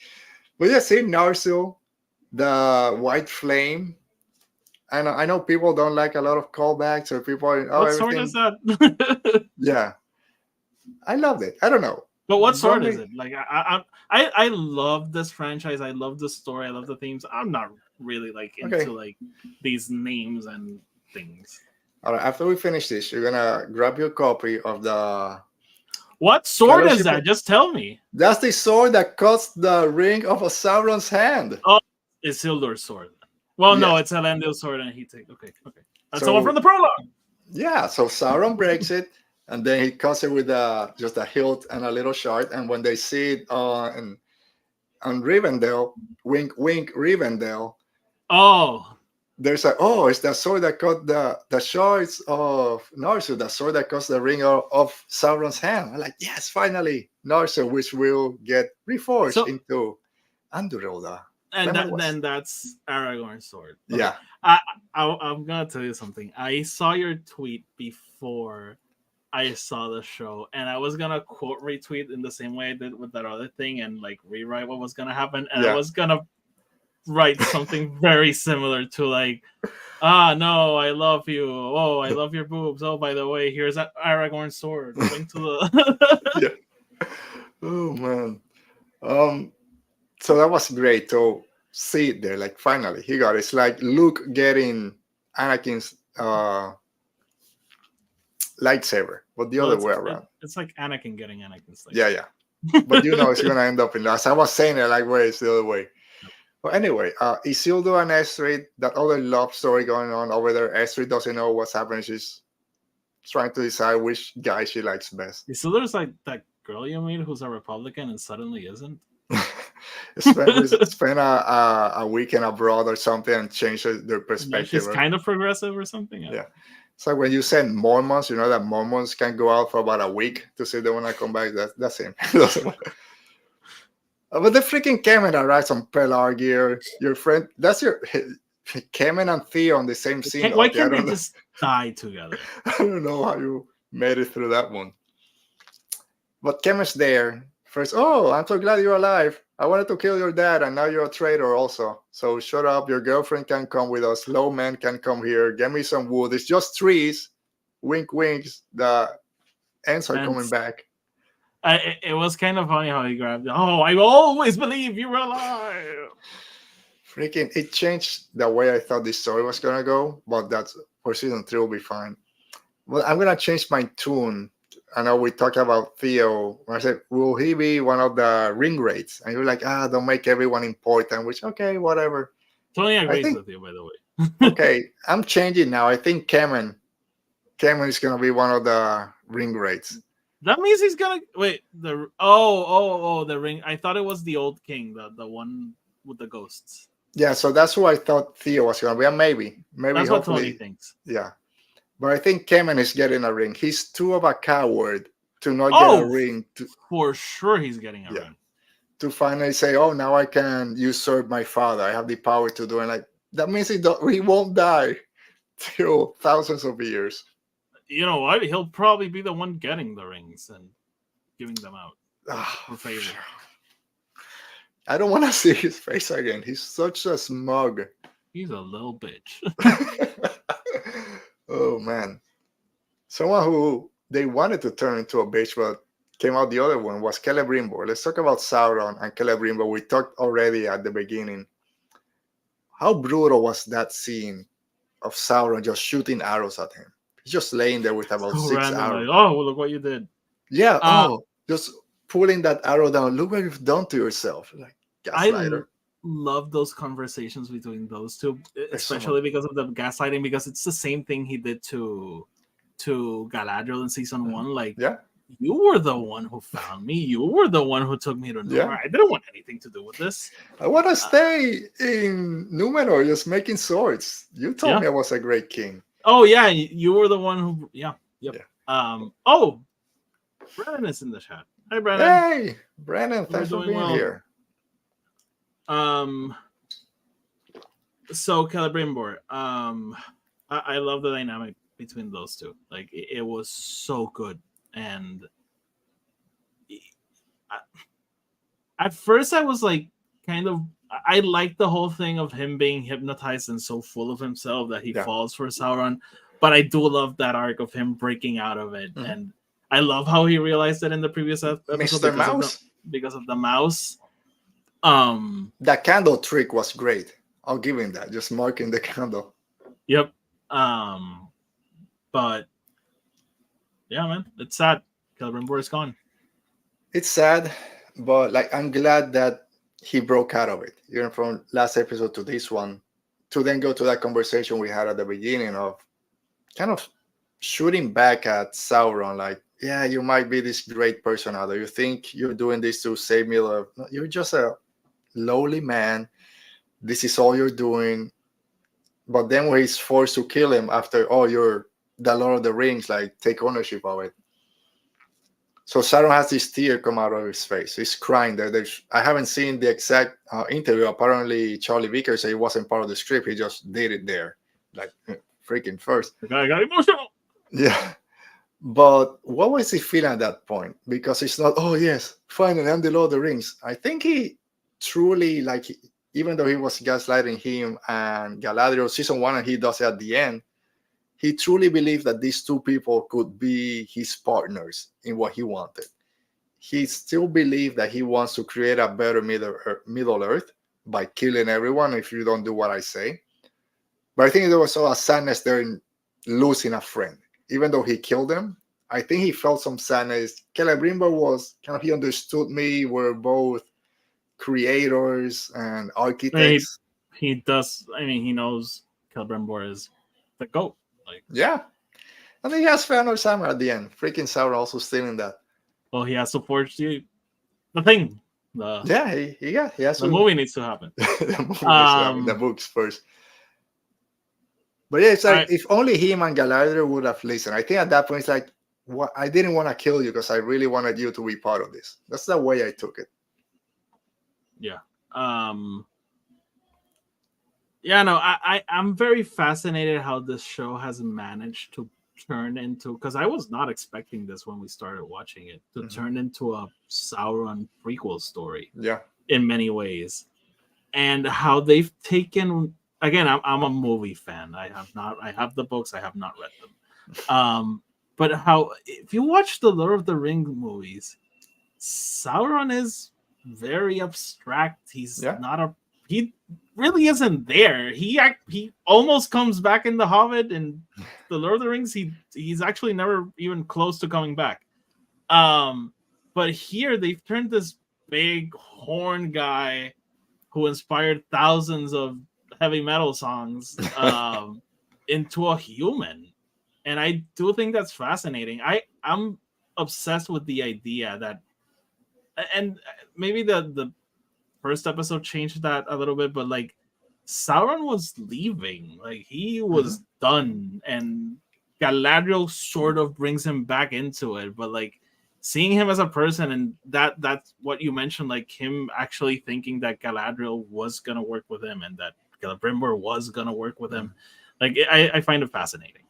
But yeah, see Narsil, the white flame. I know people don't like a lot of callbacks or people what everything. sword is that? Yeah. I loved it. I don't know. But what sword is it? Like I love this franchise. I love the story. I love the themes. I'm not really like into like these names and things. All right, after we finish this, you're gonna grab your copy of the. What sword is that? Just tell me. That's the sword that cuts the ring of a Sauron's hand. Oh, it's Isildur's sword. Well, no, it's Elendil's sword, and he takes. Okay. That's the one from the prologue. Yeah, so Sauron breaks it, and then he cuts it with just a hilt and a little shard. And when they see it on Rivendell, wink, wink, Rivendell. Oh. There's it's the sword that cut the shards of Narsil, the sword that cuts the ring of Sauron's hand. I'm like, yes, finally, Narsil, which will get reforged into Andúril. And then that's Aragorn's sword. Okay. Yeah. I'm gonna tell you something. I saw your tweet before I saw the show, and I was gonna quote retweet in the same way I did with that other thing and like rewrite what was gonna happen, and I was gonna write something very similar to like, no, I love you. Oh, I love your boobs. Oh, by the way, here's that Aragorn sword. Link to the. Yeah. Oh man. So that was great to see it there. Like finally, he got it. It's like Luke getting Anakin's lightsaber, but the other way around. It's like Anakin getting Anakin's lightsaber. Yeah. But it's gonna end up in that. As I was saying it, like where it's the other way. Well, anyway, Isildur and Estrid, that other love story going on over there. Estrid doesn't know what's happening. She's trying to decide which guy she likes best. Isildur's like that girl you meet who's a Republican and suddenly isn't. spend a weekend abroad or something and change their perspective. Yeah, she's kind of progressive or something. Yeah. So when you send Mormons, you know that Mormons can go out for about a week to see if they want to come back. That's him. But the freaking camera rides on Pelargir, your friend, that's your Kemen and Theo on the same scene. Why can't they just die together? I don't know how you made it through that one. But Kemen's there. First, I'm so glad you're alive. I wanted to kill your dad, and now you're a traitor also. So shut up. Your girlfriend can come with us. Low men can come here. Get me some wood. It's just trees. Wink, winks. The ends are coming back. It was kind of funny how he grabbed it. Oh, I always believe you were alive. Freaking, it changed the way I thought this story was going to go, but that's for season 3 will be fine. Well, I'm going to change my tune. I know we talked about Theo. I said, will he be one of the ring rates? And you're like, don't make everyone important, which, okay, whatever. Totally agrees with you, by the way. Okay, I'm changing now. I think Kemen is going to be one of the ring rates. That means he's gonna wait. The ring. I thought it was the old king, the one with the ghosts. Yeah, so that's who I thought Theo was gonna be. And maybe that's hopefully, what Tony thinks. Yeah, but I think Kemen is getting a ring. He's too of a coward to not get a ring. For sure, he's getting a ring. To finally say, now I can usurp my father. I have the power to do it. Like that means he won't die till thousands of years. You know what? He'll probably be the one getting the rings and giving them out for favor. I don't want to see his face again. He's such a smug. He's a little bitch. Oh, man. Someone who they wanted to turn into a bitch, but came out the other one was Celebrimbor. Let's talk about Sauron and Celebrimbor. We talked already at the beginning. How brutal was that scene of Sauron just shooting arrows at him? He's just laying there with about 6 arrows. Well, look what you did. Yeah. Just pulling that arrow down. Look what you've done to yourself. Like gaslighter. I love those conversations between those two, especially because of the gaslighting. Because it's the same thing he did to Galadriel in season 1. Like, you were the one who found me. You were the one who took me to Numenor. I didn't want anything to do with this. I want to stay in Numenor, just making swords. You told me I was a great king. Oh yeah, you were the one who. Yeah. Yep. Yeah. Brennan is in the chat. Hi, Brennan. Hey, Brennan, thanks for being here. So Celebrimbor, I love the dynamic between those two. Like it was so good, and at first I was like kind of. I like the whole thing of him being hypnotized and so full of himself that he falls for Sauron. But I do love that arc of him breaking out of it, and I love how he realized it in the previous episode Mr. Mouse, because of the mouse. That candle trick was great. I'll give him that. Just marking the candle. Yep. But yeah, man, it's sad. Celebrimbor is gone. It's sad, but like I'm glad that he broke out of it. Even from last episode to this one, to then go to that conversation we had at the beginning of kind of shooting back at Sauron, like, yeah, you might be this great person out there. You think you're doing this to save Middle-earth. No, you're just a lowly man. This is all you're doing. But then when he's forced to kill him after, oh, you're the Lord of the Rings, like, take ownership of it. So Sauron has this tear come out of his face. He's crying there. I haven't seen the exact interview. Apparently, Charlie Vickers said it wasn't part of the script. He just did it there, like freaking first. The guy got emotional. Yeah. But what was he feeling at that point? Because it's not, oh, yes, finally, I'm the Lord of the Rings. I think he truly, like, even though he was gaslighting him and Galadriel season 1, and he does it at the end, he truly believed that these two people could be his partners in what he wanted. He still believed that he wants to create a better Middle Earth by killing everyone if you don't do what I say. But I think there was also a sadness there in losing a friend. Even though he killed him, I think he felt some sadness. Celebrimbor was kind of, he understood me. We're both creators and architects. He does. I mean, he knows Celebrimbor is the GOAT. Like, yeah. And he has Fëanor Samur at the end. Freaking Sauron also stealing that. Well, he has to forge the thing. He has the movie needs to happen. The movie needs to happen. The books first. But yeah, it's like if only him and Galadriel would have listened. I think at that point it's like, what, I didn't want to kill you because I really wanted you to be part of this. That's the way I took it. Yeah. Yeah, no, I'm very fascinated how this show has managed to turn into, because I was not expecting this when we started watching it, to turn into a Sauron prequel story. Yeah. In many ways. And how they've taken, again, I'm a movie fan. I have the books, I have not read them. But how, if you watch the Lord of the Rings movies, Sauron is very abstract. He's not he really isn't there. He almost comes back in The Hobbit, and the Lord of the Rings, he's actually never even close to coming back. But here they've turned this big horn guy who inspired thousands of heavy metal songs into a human. And I do think that's fascinating. I'm obsessed with the idea that, and maybe the first episode changed that a little bit, but like Sauron was leaving, like he was done, and Galadriel sort of brings him back into it. But like seeing him as a person, and that's what you mentioned, like him actually thinking that Galadriel was gonna work with him and that Celebrimbor was gonna work with him, like I find it fascinating.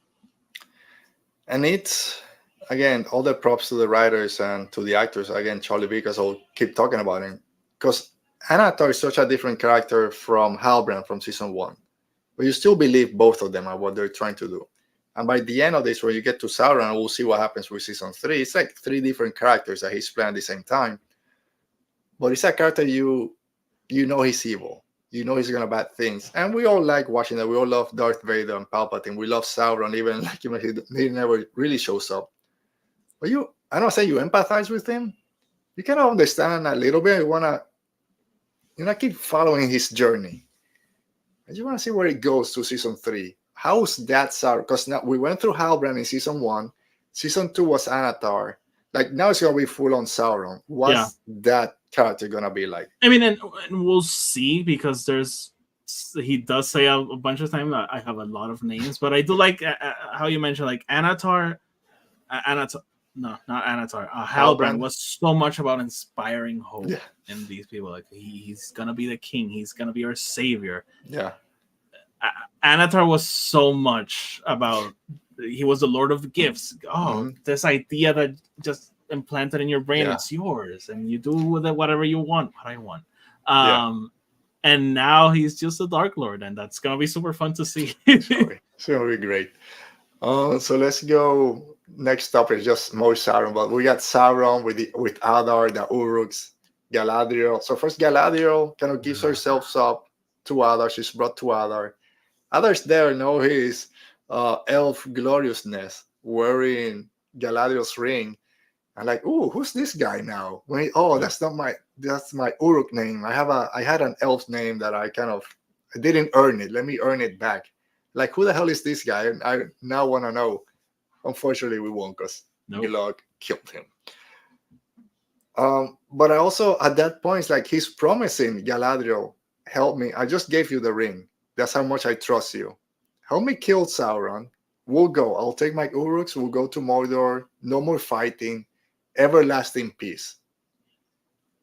And it's, again, all the props to the writers and to the actors. Again, Charlie Vickers, I'll keep talking about him, because Anatar is such a different character from Halbrand from season 1. But you still believe both of them and what they're trying to do. And by the end of this, when you get to Sauron, we'll see what happens with season 3. It's like 3 different characters that he's playing at the same time. But it's a character you know he's evil. You know he's gonna bad things. And we all like watching that. We all love Darth Vader and Palpatine. We love Sauron, even like he never really shows up. But I don't say you empathize with him. You kind of understand a little bit. You wanna keep following his journey. I just want to see where it goes to season 3. How's that Sauron? Because now we went through Halbrand in season 1. Season 2 was Anatar. Like now it's gonna be full on Sauron. What's that character gonna be like? I mean, and we'll see, because he does say a bunch of times I have a lot of names, but I do like how you mentioned like Anatar. No, not Anatar. Halbrand Halbrand? was so much about inspiring hope Yeah. in these people. Like he's gonna be the king. He's gonna be our savior. Yeah. Anatar was so much about. He was the Lord of the Gifts. Oh, this idea that just implanted in your brain, it's yours, and you do with it whatever you want. What I want. And now he's just a Dark Lord, and that's gonna be super fun to see. It's gonna be great. So let's go. Next topic is just more Sauron, but we got Sauron with Adar, the Uruks, Galadriel. So first, Galadriel kind of gives herself up to Adar. She's brought to Adar. Adar's there, know his elf gloriousness, wearing Galadriel's ring. I'm like, ooh, who's this guy now? That's my Uruk name. I had an elf name that I didn't earn it. Let me earn it back. Like, who the hell is this guy? And I now want to know. Unfortunately, we won't, because Glog killed him. But I also, at that point, it's like he's promising Galadriel, help me. I just gave you the ring. That's how much I trust you. Help me kill Sauron. We'll go. I'll take my Uruks. We'll go to Mordor. No more fighting. Everlasting peace.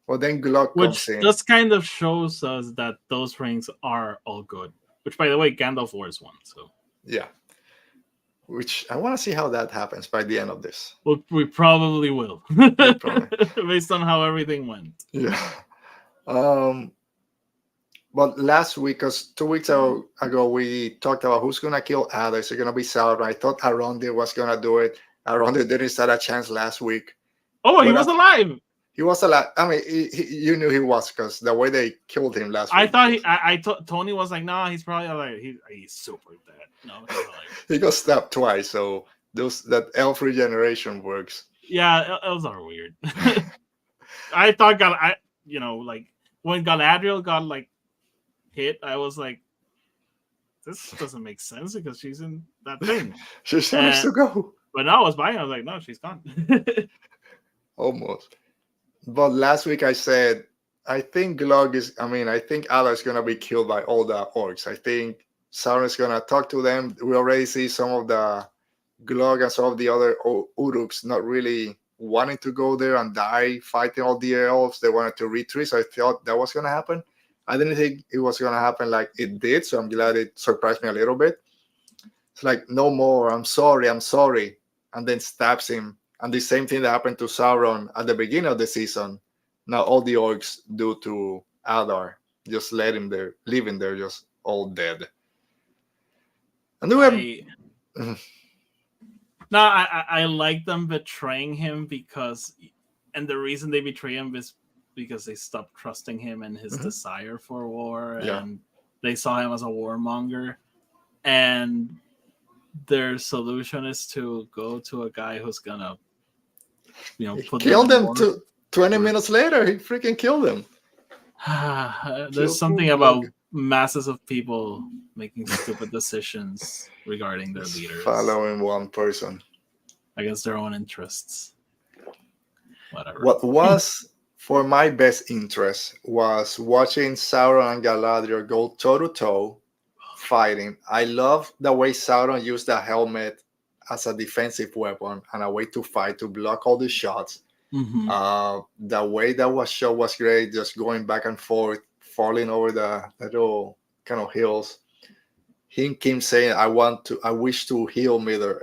Well, then Glog comes in. Which just kind of shows us that those rings are all good. Which, by the way, Gandalf wears one. So yeah, which I want to see how that happens by the end of this. Well, we probably will, based on how everything went. Yeah. But last week, because 2 weeks ago, we talked about who's gonna kill Adar. Is it gonna be Sauron? I thought Arondir was gonna do it. Arondir didn't stand a chance last week. Oh, he was alive. He was alive. I mean, you knew he was, because the way they killed him last week. I thought Tony was like, nah, he's probably alive. He's super dead. No, he's alive. He got stabbed twice, so that elf regeneration works. Yeah, elves are weird. I thought like when Galadriel got like hit, I was like, this doesn't make sense because she's in that thing. She still needs to go. But now I was buying. I was like, no, she's gone. Almost. But last week I said, I think Adar is going to be killed by all the orcs. I think Sauron is going to talk to them. We already see some of the Glog and some of the other Uruks not really wanting to go there and die fighting all the elves. They wanted to retreat. So I thought that was going to happen. I didn't think it was going to happen like it did. So I'm glad it surprised me a little bit. It's like, no more. I'm sorry. And then stabs him. And the same thing that happened to Sauron at the beginning of the season, now all the orcs do to Adar. Just leave him there, just all dead. And then I like them betraying him and the reason they betray him is because they stopped trusting him and his desire for war, and they saw him as a warmonger. And their solution is to go to a guy who's gonna killed them 20 minutes later. He freaking killed them. There's something about masses of people making stupid decisions regarding their leaders, following one person against their own interests. Whatever. What was for my best interest was watching Sauron and Galadriel go toe to toe fighting. I love the way Sauron used the helmet as a defensive weapon and a way to fight, to block all the shots. The way that was shot was great, just going back and forth, falling over the little kind of hills. Him keep saying, I wish to heal Middle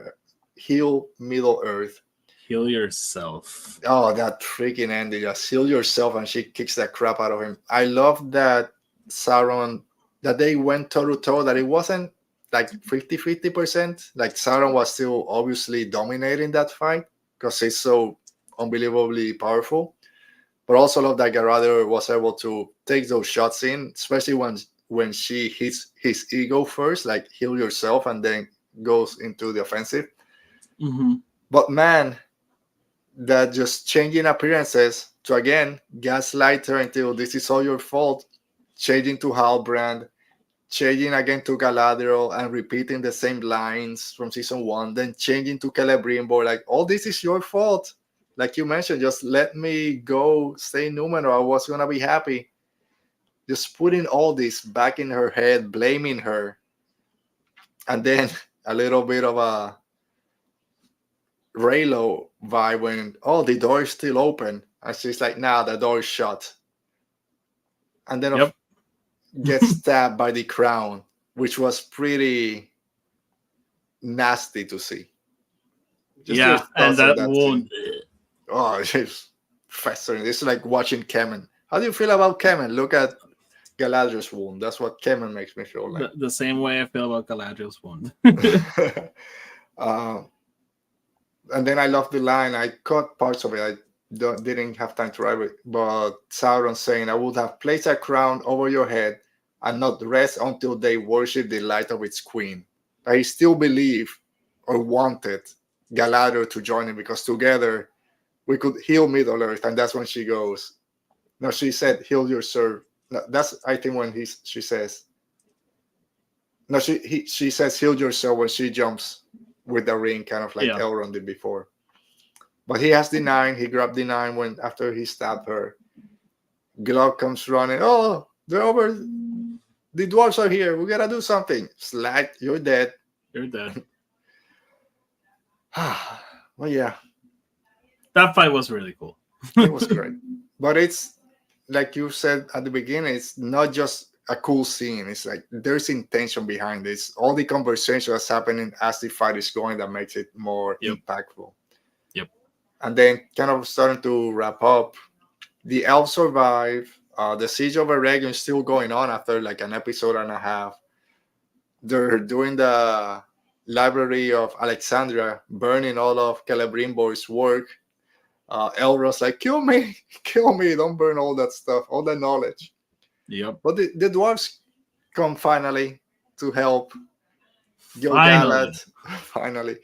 Earth. Heal yourself. Oh, that freaking ending. Just heal yourself, and she kicks the crap out of him. I love that Sauron, that they went toe to toe, that it wasn't like 50-50%. Like Sauron was still obviously dominating that fight because he's so unbelievably powerful. But also love that Galadriel was able to take those shots in, especially when she hits his ego first, like heal yourself, and then goes into the offensive. But man, that just changing appearances to again gaslight her until this is all your fault, changing to Halbrand, changing again to Galadriel and repeating the same lines from season 1, then changing to Celebrimbor, like all this is your fault. Like you mentioned, just let me go stay Numenor. I was gonna be happy. Just putting all this back in her head, blaming her, and then a little bit of a Raylo vibe when the door is still open, and she's like, "Nah, the door is shut," and then gets stabbed by the crown, which was pretty nasty to see. Just and that wound. Oh, it's festering. It's like watching Kemen. How do you feel about Kemen? Look at Galadriel's wound. That's what Kemen makes me feel like. The same way I feel about Galadriel's wound. And then I love the line. I caught parts of it. I didn't have time to write it. But Sauron saying, "I would have placed a crown over your head and not rest until they worship the light of its queen." I still believe or wanted Galadriel to join him because together we could heal Middle Earth. And that's when she goes, no, she said, "Heal yourself." No, that's, I think, when she says, no, she says, "Heal yourself," when she jumps with the ring, kind of like Elrond did before. But he has the 9. He grabbed the 9 after he stabbed her. Glog comes running. "Oh, they're over. The dwarves are here. We gotta do something." Slag, you're dead. You're dead. Well, yeah. That fight was really cool. It was great. But it's, like you said at the beginning, it's not just a cool scene. It's like there's intention behind it. It's all the conversation that's happening as the fight is going that makes it more impactful. Yep. And then kind of starting to wrap up, the elves survive. The siege of Eregion is still going on after like an episode and a half. They're doing the library of Alexandria, burning all of Celebrimbor's work. Elrond's like, "Kill me, kill me, don't burn all that stuff, all that knowledge." Yep. But the dwarves come finally to help Gil-galad. Finally.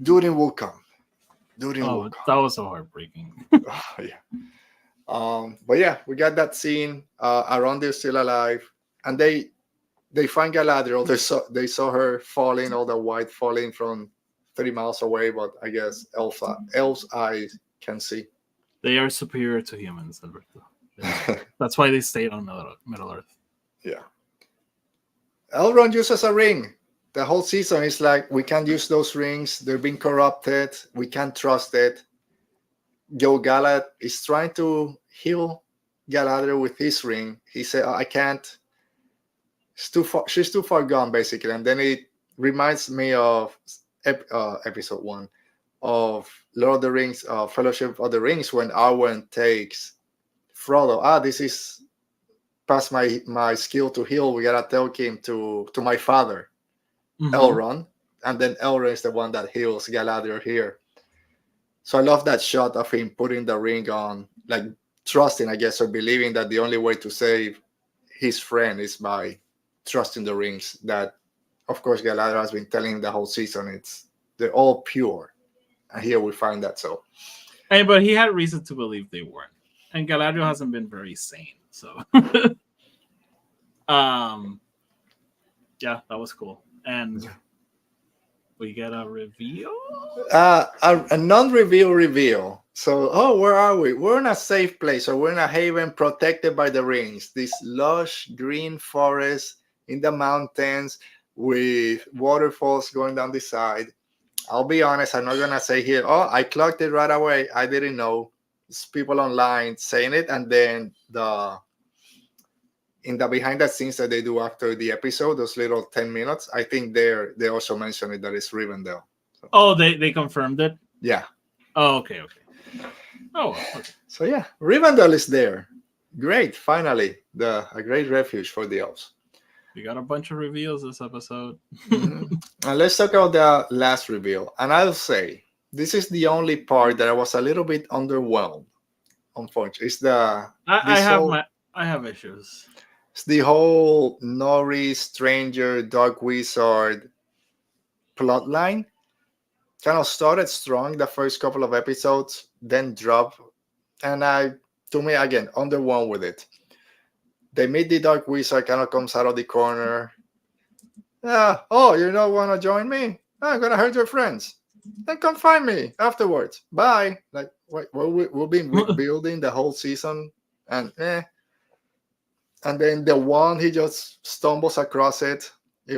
Durin will come. That was so heartbreaking. Yeah. But yeah, we got that scene. Arondir's still alive. And they find Galadriel. They saw her falling, all the white falling from 30 miles away, but I guess elves' eyes can see. They are superior to humans, Alberto. That's why they stayed on Middle Earth. Yeah. Elrond uses a ring. The whole season is like, we can't use those rings. They're being corrupted. We can't trust it. Gil-galad is trying to heal Galadriel with his ring. He said, "I can't. It's too far. She's too far gone," basically. And then it reminds me of episode 1 of Lord of the Rings, Fellowship of the Rings, when Arwen takes Frodo. This is past my skill to heal. We gotta take him to my father, Elrond, and then Elrond is the one that heals Galadriel here. So I love that shot of him putting the ring on, like trusting, I guess, or believing that the only way to save his friend is by trusting the rings. That, of course, Galadriel has been telling him the whole season. They're all pure, and here we find that. So, hey, but he had reason to believe they weren't, and Galadriel hasn't been very sane. So, yeah, that was cool, and we get a reveal. A non-reveal reveal. So, where are we? We're in a safe place, or we're in a haven protected by the rings. This lush green forest in the mountains with waterfalls going down the side. I'll be honest, I'm not gonna say here, I clocked it right away. I didn't know. It's people online saying it, and then in the behind the scenes that they do after the episode, those little 10 minutes, I think they also mentioned it, that it's Rivendell. So, they confirmed it? Yeah. Oh, okay. Oh, okay. So yeah, Rivendell is there. Great, finally, a great refuge for the elves. We got a bunch of reveals this episode. And let's talk about the last reveal. And I'll say, this is the only part that I was a little bit underwhelmed. Unfortunately, it's I have issues. It's the whole Nori, stranger, dark wizard plot line. Kind of started strong the first couple of episodes, then dropped. And to me, again, underwhelmed with it. They meet the dark wizard, kind of comes out of the corner. You don't want to join me? I'm going to hurt your friends. Then come find me afterwards. Bye. Like, we've been building the whole season, and then the one, he just stumbles across it.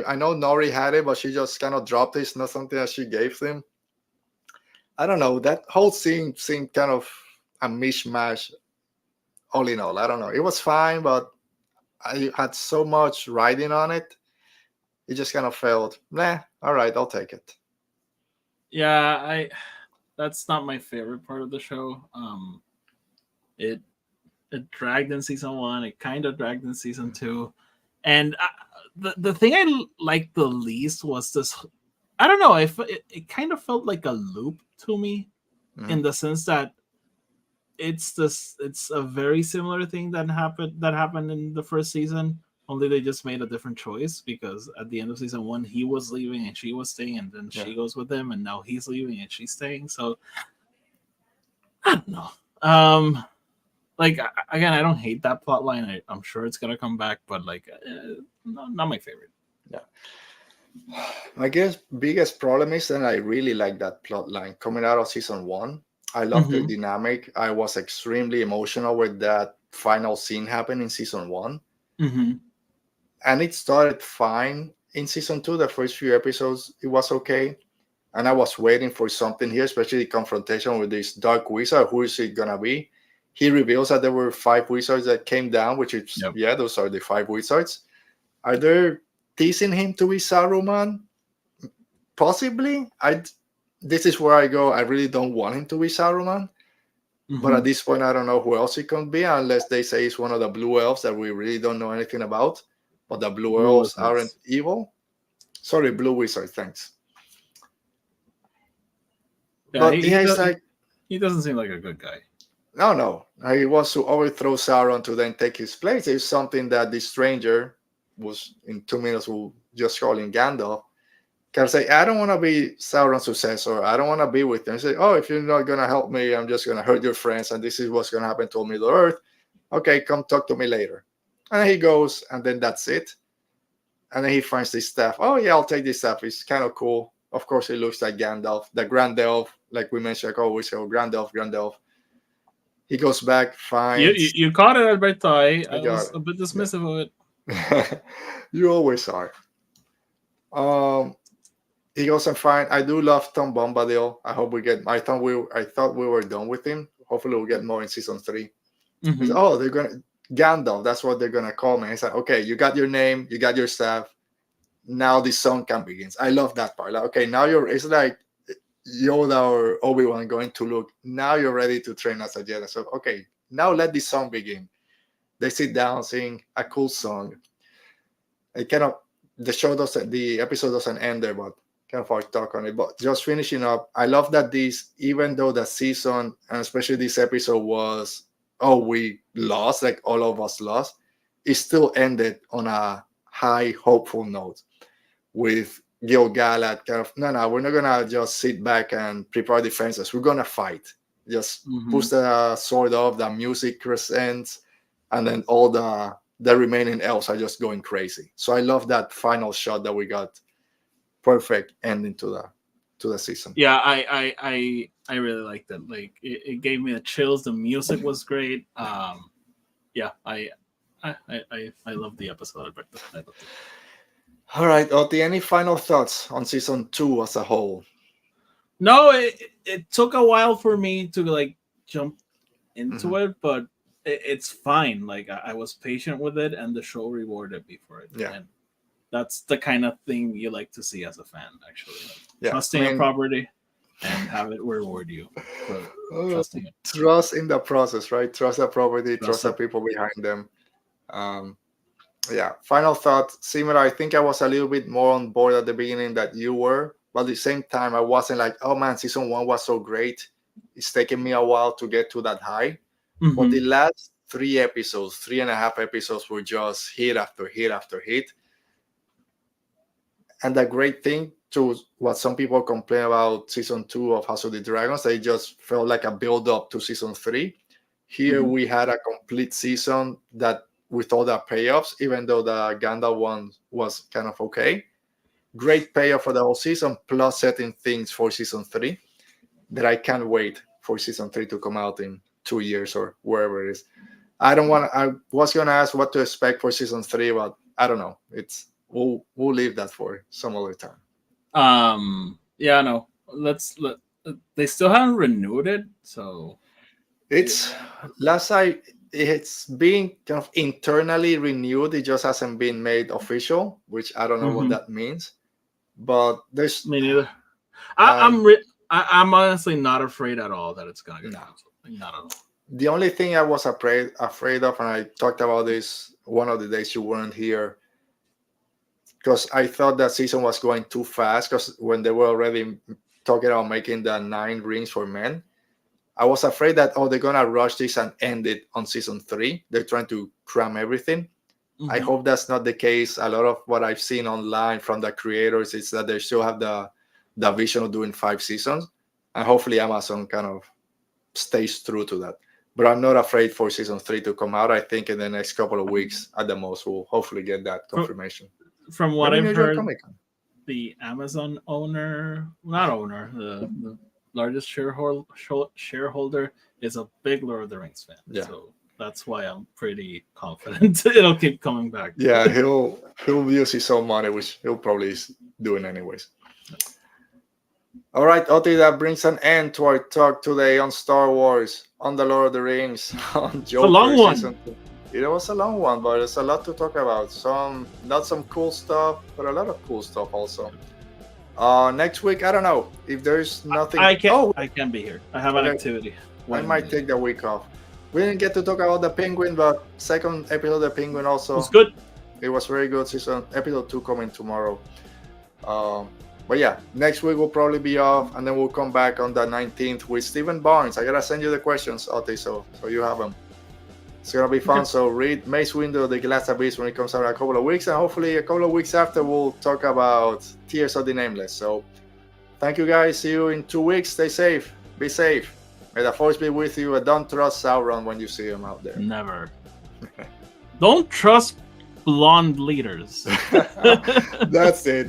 I know Nori had it, but she just kind of dropped it. It's not something that she gave him. I don't know. That whole scene seemed kind of a mishmash. All in all, I don't know. It was fine, but I had so much riding on it. It just kind of felt, nah. All right, I'll take it. Yeah, I that's not my favorite part of the show. It it dragged in season one. It kind of dragged in season two, and the thing I liked the least was this. I don't know. It kind of felt like a loop to me, in the sense that it's a very similar thing that happened in the first season. Only they just made a different choice, because at the end of season one he was leaving and she was staying, and then she goes with him, and now he's leaving and she's staying. So I don't know. Like, again, I don't hate that plot line. I'm sure it's gonna come back, but like, not my favorite. Yeah. My biggest problem is that I really like that plot line coming out of season one. I love the dynamic. I was extremely emotional with that final scene happening in season one. And it started fine in season two. The first few episodes, it was okay. And I was waiting for something here, especially the confrontation with this dark wizard. Who is it going to be? He reveals that there were 5 wizards that came down, which is, those are the 5 wizards. Are they teasing him to be Saruman? Possibly. This is where I go. I really don't want him to be Saruman. But at this point, I don't know who else he can be, unless they say he's one of the blue elves that we really don't know anything about. But the blue elves aren't evil. Sorry, blue wizards. Thanks. Yeah, but he doesn't seem like a good guy. No. He wants to overthrow Sauron to then take his place. It's something that the stranger was in 2 minutes will just call him Gandalf. Can say, I don't want to be Sauron's successor. I don't want to be with him. Say, oh, if you're not going to help me, I'm just going to hurt your friends. And this is what's going to happen to Middle Earth. Okay, come talk to me later. And he goes, and then that's it. And then he finds this staff. Oh, yeah, I'll take this staff. It's kind of cool. Of course, it looks like Gandalf, the Grand Elf, like we mentioned, like always, Grand Elf. He goes back, finds... You caught it, Alberto. I was a bit dismissive of it. You always are. He goes and finds... I do love Tom Bombadil. I hope we get... I thought we were done with him. Hopefully we'll get more in season 3. Oh, they're going to... Gandalf, that's what they're going to call me. He's like, okay, you got your name, you got your staff. Now the song can begin. I love that part. Like, okay, now it's like Yoda or Obi-Wan going to look. Now you're ready to train as a Jedi. So, okay, now let the song begin. They sit down, sing a cool song. It kind of... the episode doesn't end there, but kind of hard to talk on it. But just finishing up, I love that even though the season, and especially this episode was, oh, we lost, like all of us lost, it still ended on a high, hopeful note with Gil-galad kind of, no, we're not going to just sit back and prepare defenses. We're going to fight. Just push the sword off, the music crescents, and then all the remaining elves are just going crazy. So I love that final shot that we got. Perfect ending to the season. Yeah, I really liked it. Like it gave me the chills. The music was great. Yeah, I love the episode. I loved it. All right, Oti, any final thoughts on season 2 as a whole? No, it took a while for me to like jump into it, but it's fine. Like I was patient with it, and the show rewarded me for it. Yeah. And that's the kind of thing you like to see as a fan, actually. Like, trusting a property and have it reward you for trusting it. Trust in the process, right? Trust the property, trust the people behind them. Final thought, similar. I think I was a little bit more on board at the beginning than you were, but at the same time, I wasn't like, oh man, season 1 was so great. It's taken me a while to get to that high. But the last 3.5 episodes were just hit after hit after hit. And the great thing, to what some people complain about season 2 of House of the Dragons, they just felt like a build-up to season 3. Here we had a complete season that with all the payoffs, even though the Gandalf one was kind of okay. Great payoff for the whole season, plus setting things for season 3 that I can't wait for season 3 to come out in 2 years or wherever it is. I was going to ask what to expect for season 3, but I don't know. We'll leave that for some other time. Yeah, no. Let's they still haven't renewed it, so it's it's being kind of internally renewed. It just hasn't been made official, which I don't know what that means. But there's me neither. I'm honestly not afraid at all that it's gonna get canceled. Not at all. The only thing I was afraid of, and I talked about this one of the days you weren't here, because I thought that season was going too fast. Because when they were already talking about making the 9 rings for men, I was afraid that they're gonna rush this and end it on season 3. They're trying to cram everything. I hope that's not the case. A lot of what I've seen online from the creators is that they still have the vision of doing 5 seasons, and hopefully Amazon kind of stays true to that. But I'm not afraid for season 3 to come out. I think in the next couple of weeks at the most, we'll hopefully get that confirmation. From what I've heard, the Amazon the largest shareholder is a big Lord of the Rings fan. Yeah. So that's why I'm pretty confident it'll keep coming back. Yeah, he'll use his own money, which he'll probably is doing anyways. All right, Oti, that brings an end to our talk today on Star Wars, on the Lord of the Rings, on Joker. A long one. It was a long one, but there's a lot to talk about. Not some cool stuff, but a lot of cool stuff also. Next week, I don't know if there's nothing. I can't be here. I have an activity. I might take the week off. We didn't get to talk about the Penguin, but second episode of the Penguin also. It was good. It was very good. Episode 2 coming tomorrow. But yeah, next week we'll probably be off, and then we'll come back on the 19th with Stephen Barnes. I gotta send you the questions, Oti, so you have them. It's gonna be fun. Okay. So read Mace Windu, The Glass Abyss when it comes out in a couple of weeks, and hopefully a couple of weeks after we'll talk about Tears of the Nameless. So thank you guys. See you in 2 weeks. Stay safe. Be safe. May the Force be with you, and don't trust Sauron when you see him out there. Never. Don't trust blonde leaders. That's it.